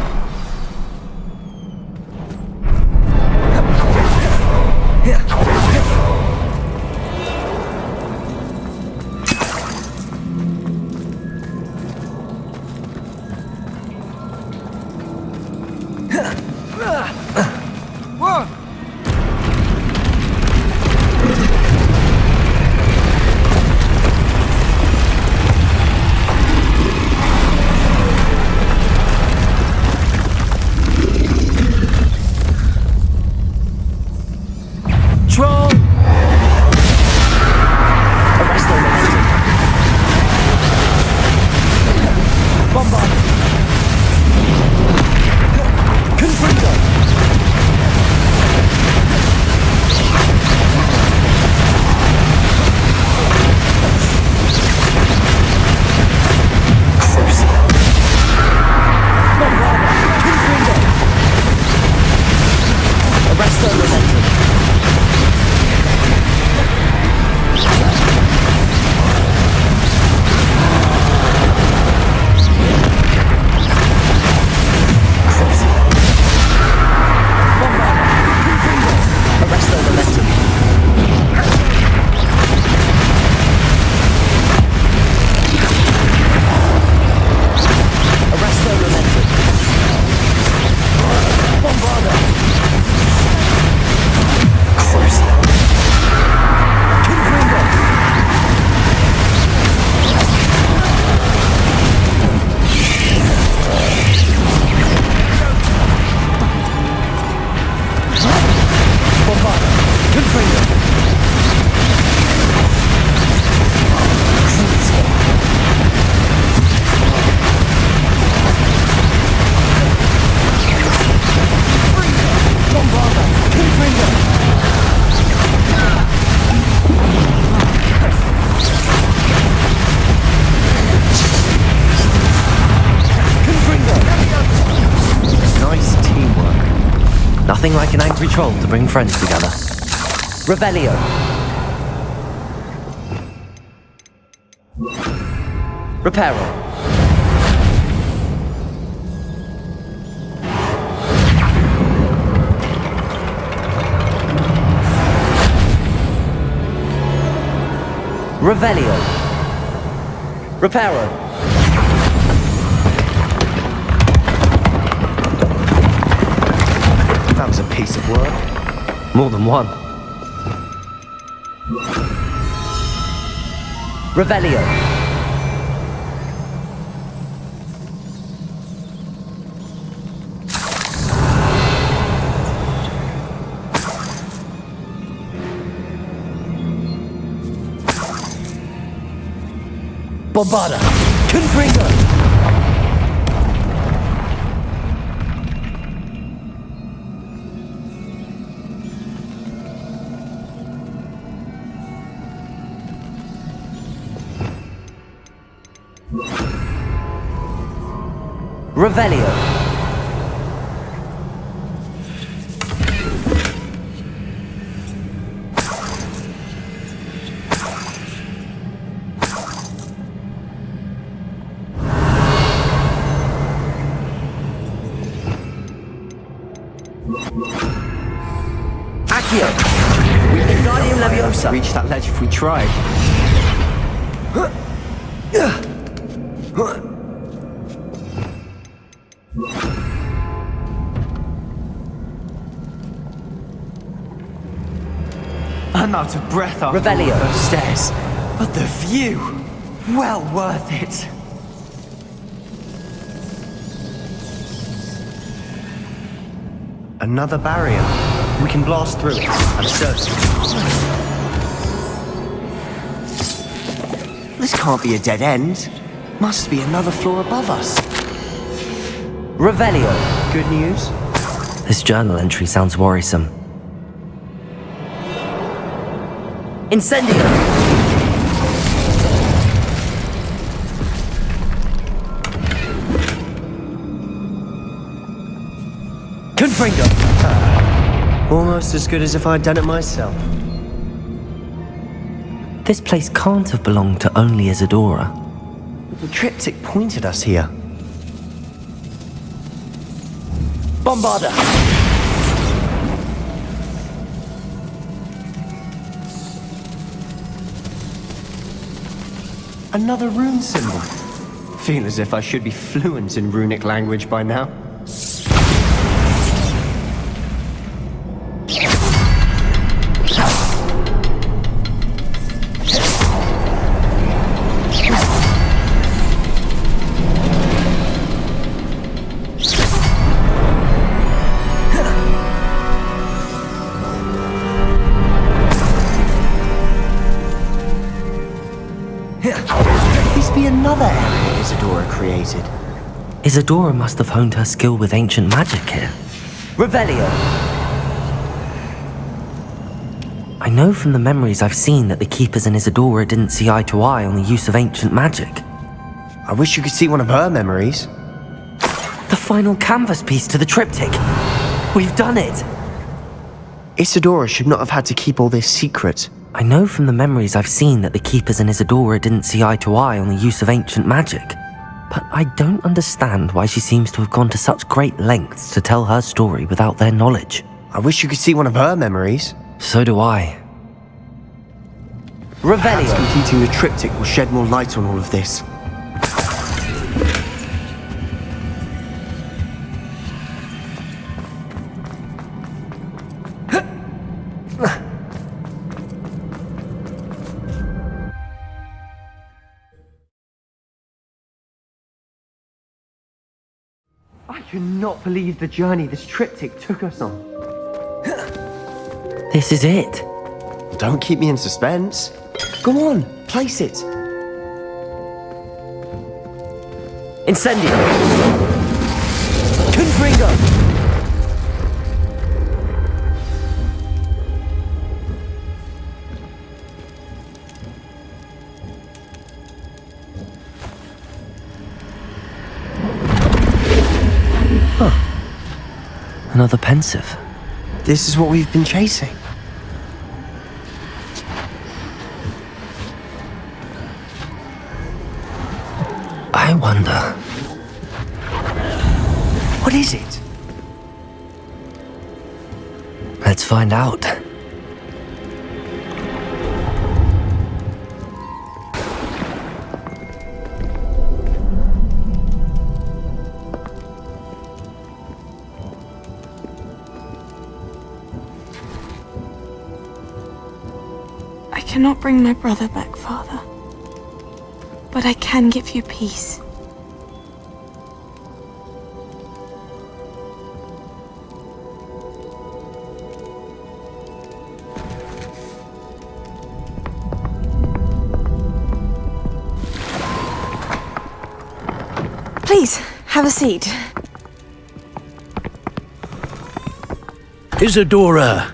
Nothing like an angry troll to bring friends together. Revelio. Reparo. Revelio. Reparo. That was a piece of work. More than one. Revelio. Bombarda. Confringo. Revelio. Accio. Wingardium Leviosa. Reach that ledge if we tried. I'm out of breath after Revelio. all those stairs, but the view, well worth it. Another barrier. We can blast through it. I'm certain. This can't be a dead end. Must be another floor above us. Revelio. Good news? This journal entry sounds worrisome. Incendio! Confringo! Almost as good as if I'd done it myself. This place can't have belonged to only Isadora. The triptych pointed us here. Bombarda! Another rune symbol. Feel as if I should be fluent in runic language by now. Another area Isadora created. Isadora must have honed her skill with ancient magic here. Revelio! I know from the memories I've seen that the Keepers and Isadora didn't see eye to eye on the use of ancient magic. I wish you could see one of her memories. The final canvas piece to the triptych! We've done it! Isadora should not have had to keep all this secret. I know from the memories I've seen that the Keepers and Isadora didn't see eye to eye on the use of ancient magic. But I don't understand why she seems to have gone to such great lengths to tell her story without their knowledge. I wish you could see one of her memories. So do I. Revelio! Perhaps completing the triptych will shed more light on all of this. I cannot believe the journey this triptych took us on. This is it. Don't keep me in suspense. Go on, place it. Incendio! Confringo! Another pensive. This is what we've been chasing. I wonder... What is it? Let's find out. I cannot bring my brother back, Father. But I can give you peace. Please, have a seat. Isadora,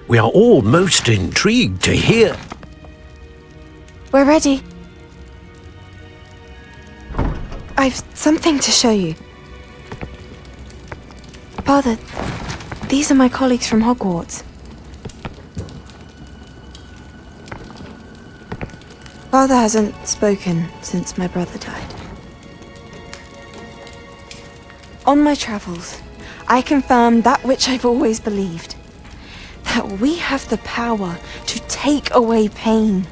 we are all most intrigued to hear. We're ready. I've something to show you. Father, these are my colleagues from Hogwarts. Father hasn't spoken since my brother died. On my travels, I confirmed that which I've always believed. That we have the power to take away pain.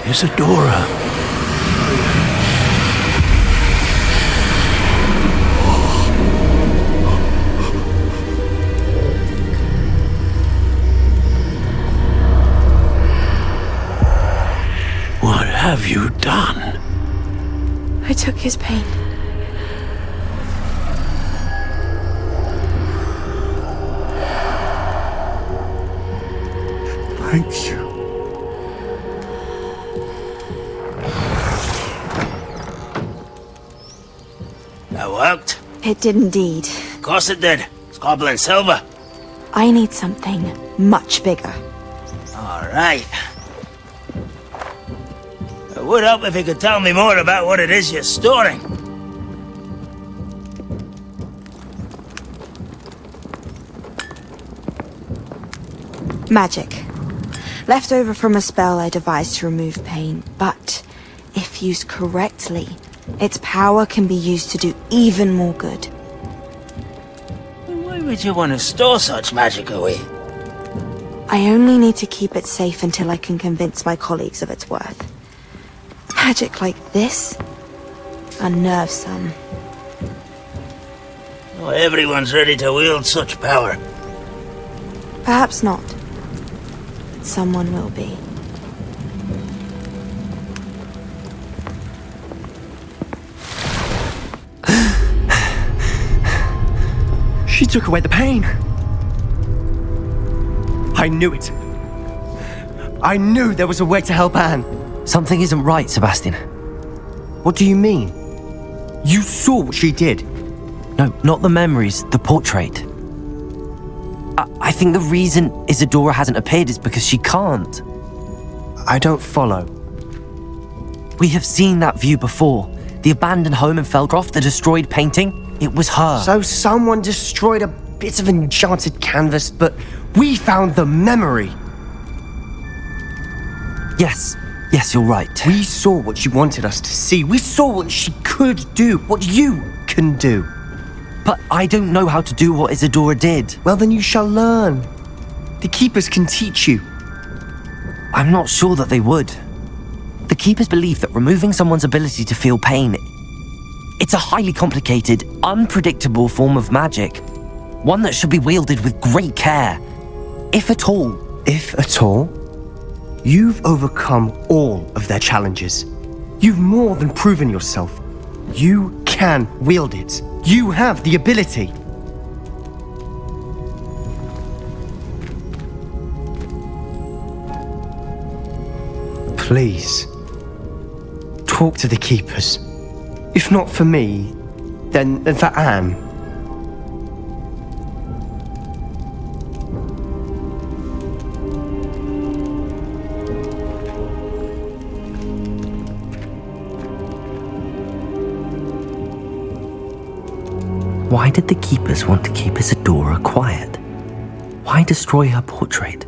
Isadora. What have you done? I took his pain. Thank you. That worked? It did indeed. Of course it did. It's goblin silver. I need something much bigger. All right. It would help if you could tell me more about what it is you're storing. Magic. Left over from a spell I devised to remove pain, but if used correctly, its power can be used to do even more good. Why would you want to store such magic away? I only need to keep it safe until I can convince my colleagues of its worth. Magic like this unnerves some. Not everyone's ready to wield such power. Perhaps not. But someone will be. She took away the pain. I knew it. I knew there was a way to help Anne. Something isn't right, Sebastian. What do you mean? You saw what she did. No, not the memories, the portrait. I think the reason Isadora hasn't appeared is because she can't. I don't follow. We have seen that view before. The abandoned home in Felcroft, the destroyed painting. It was her. So someone destroyed a bit of enchanted canvas, but we found the memory. Yes, you're right. We saw what she wanted us to see. We saw what she could do, what you can do. But I don't know how to do what Isadora did. Well, then you shall learn. The Keepers can teach you. I'm not sure that they would. The Keepers believe that removing someone's ability to feel pain, it's a highly complicated, unpredictable form of magic. One that should be wielded with great care. If at all. If at all? You've overcome all of their challenges. You've more than proven yourself. You can wield it. You have the ability. Please, talk to the Keepers. If not for me, then for Anne. Why did the keepers want to keep Isadora quiet? Why destroy her portrait?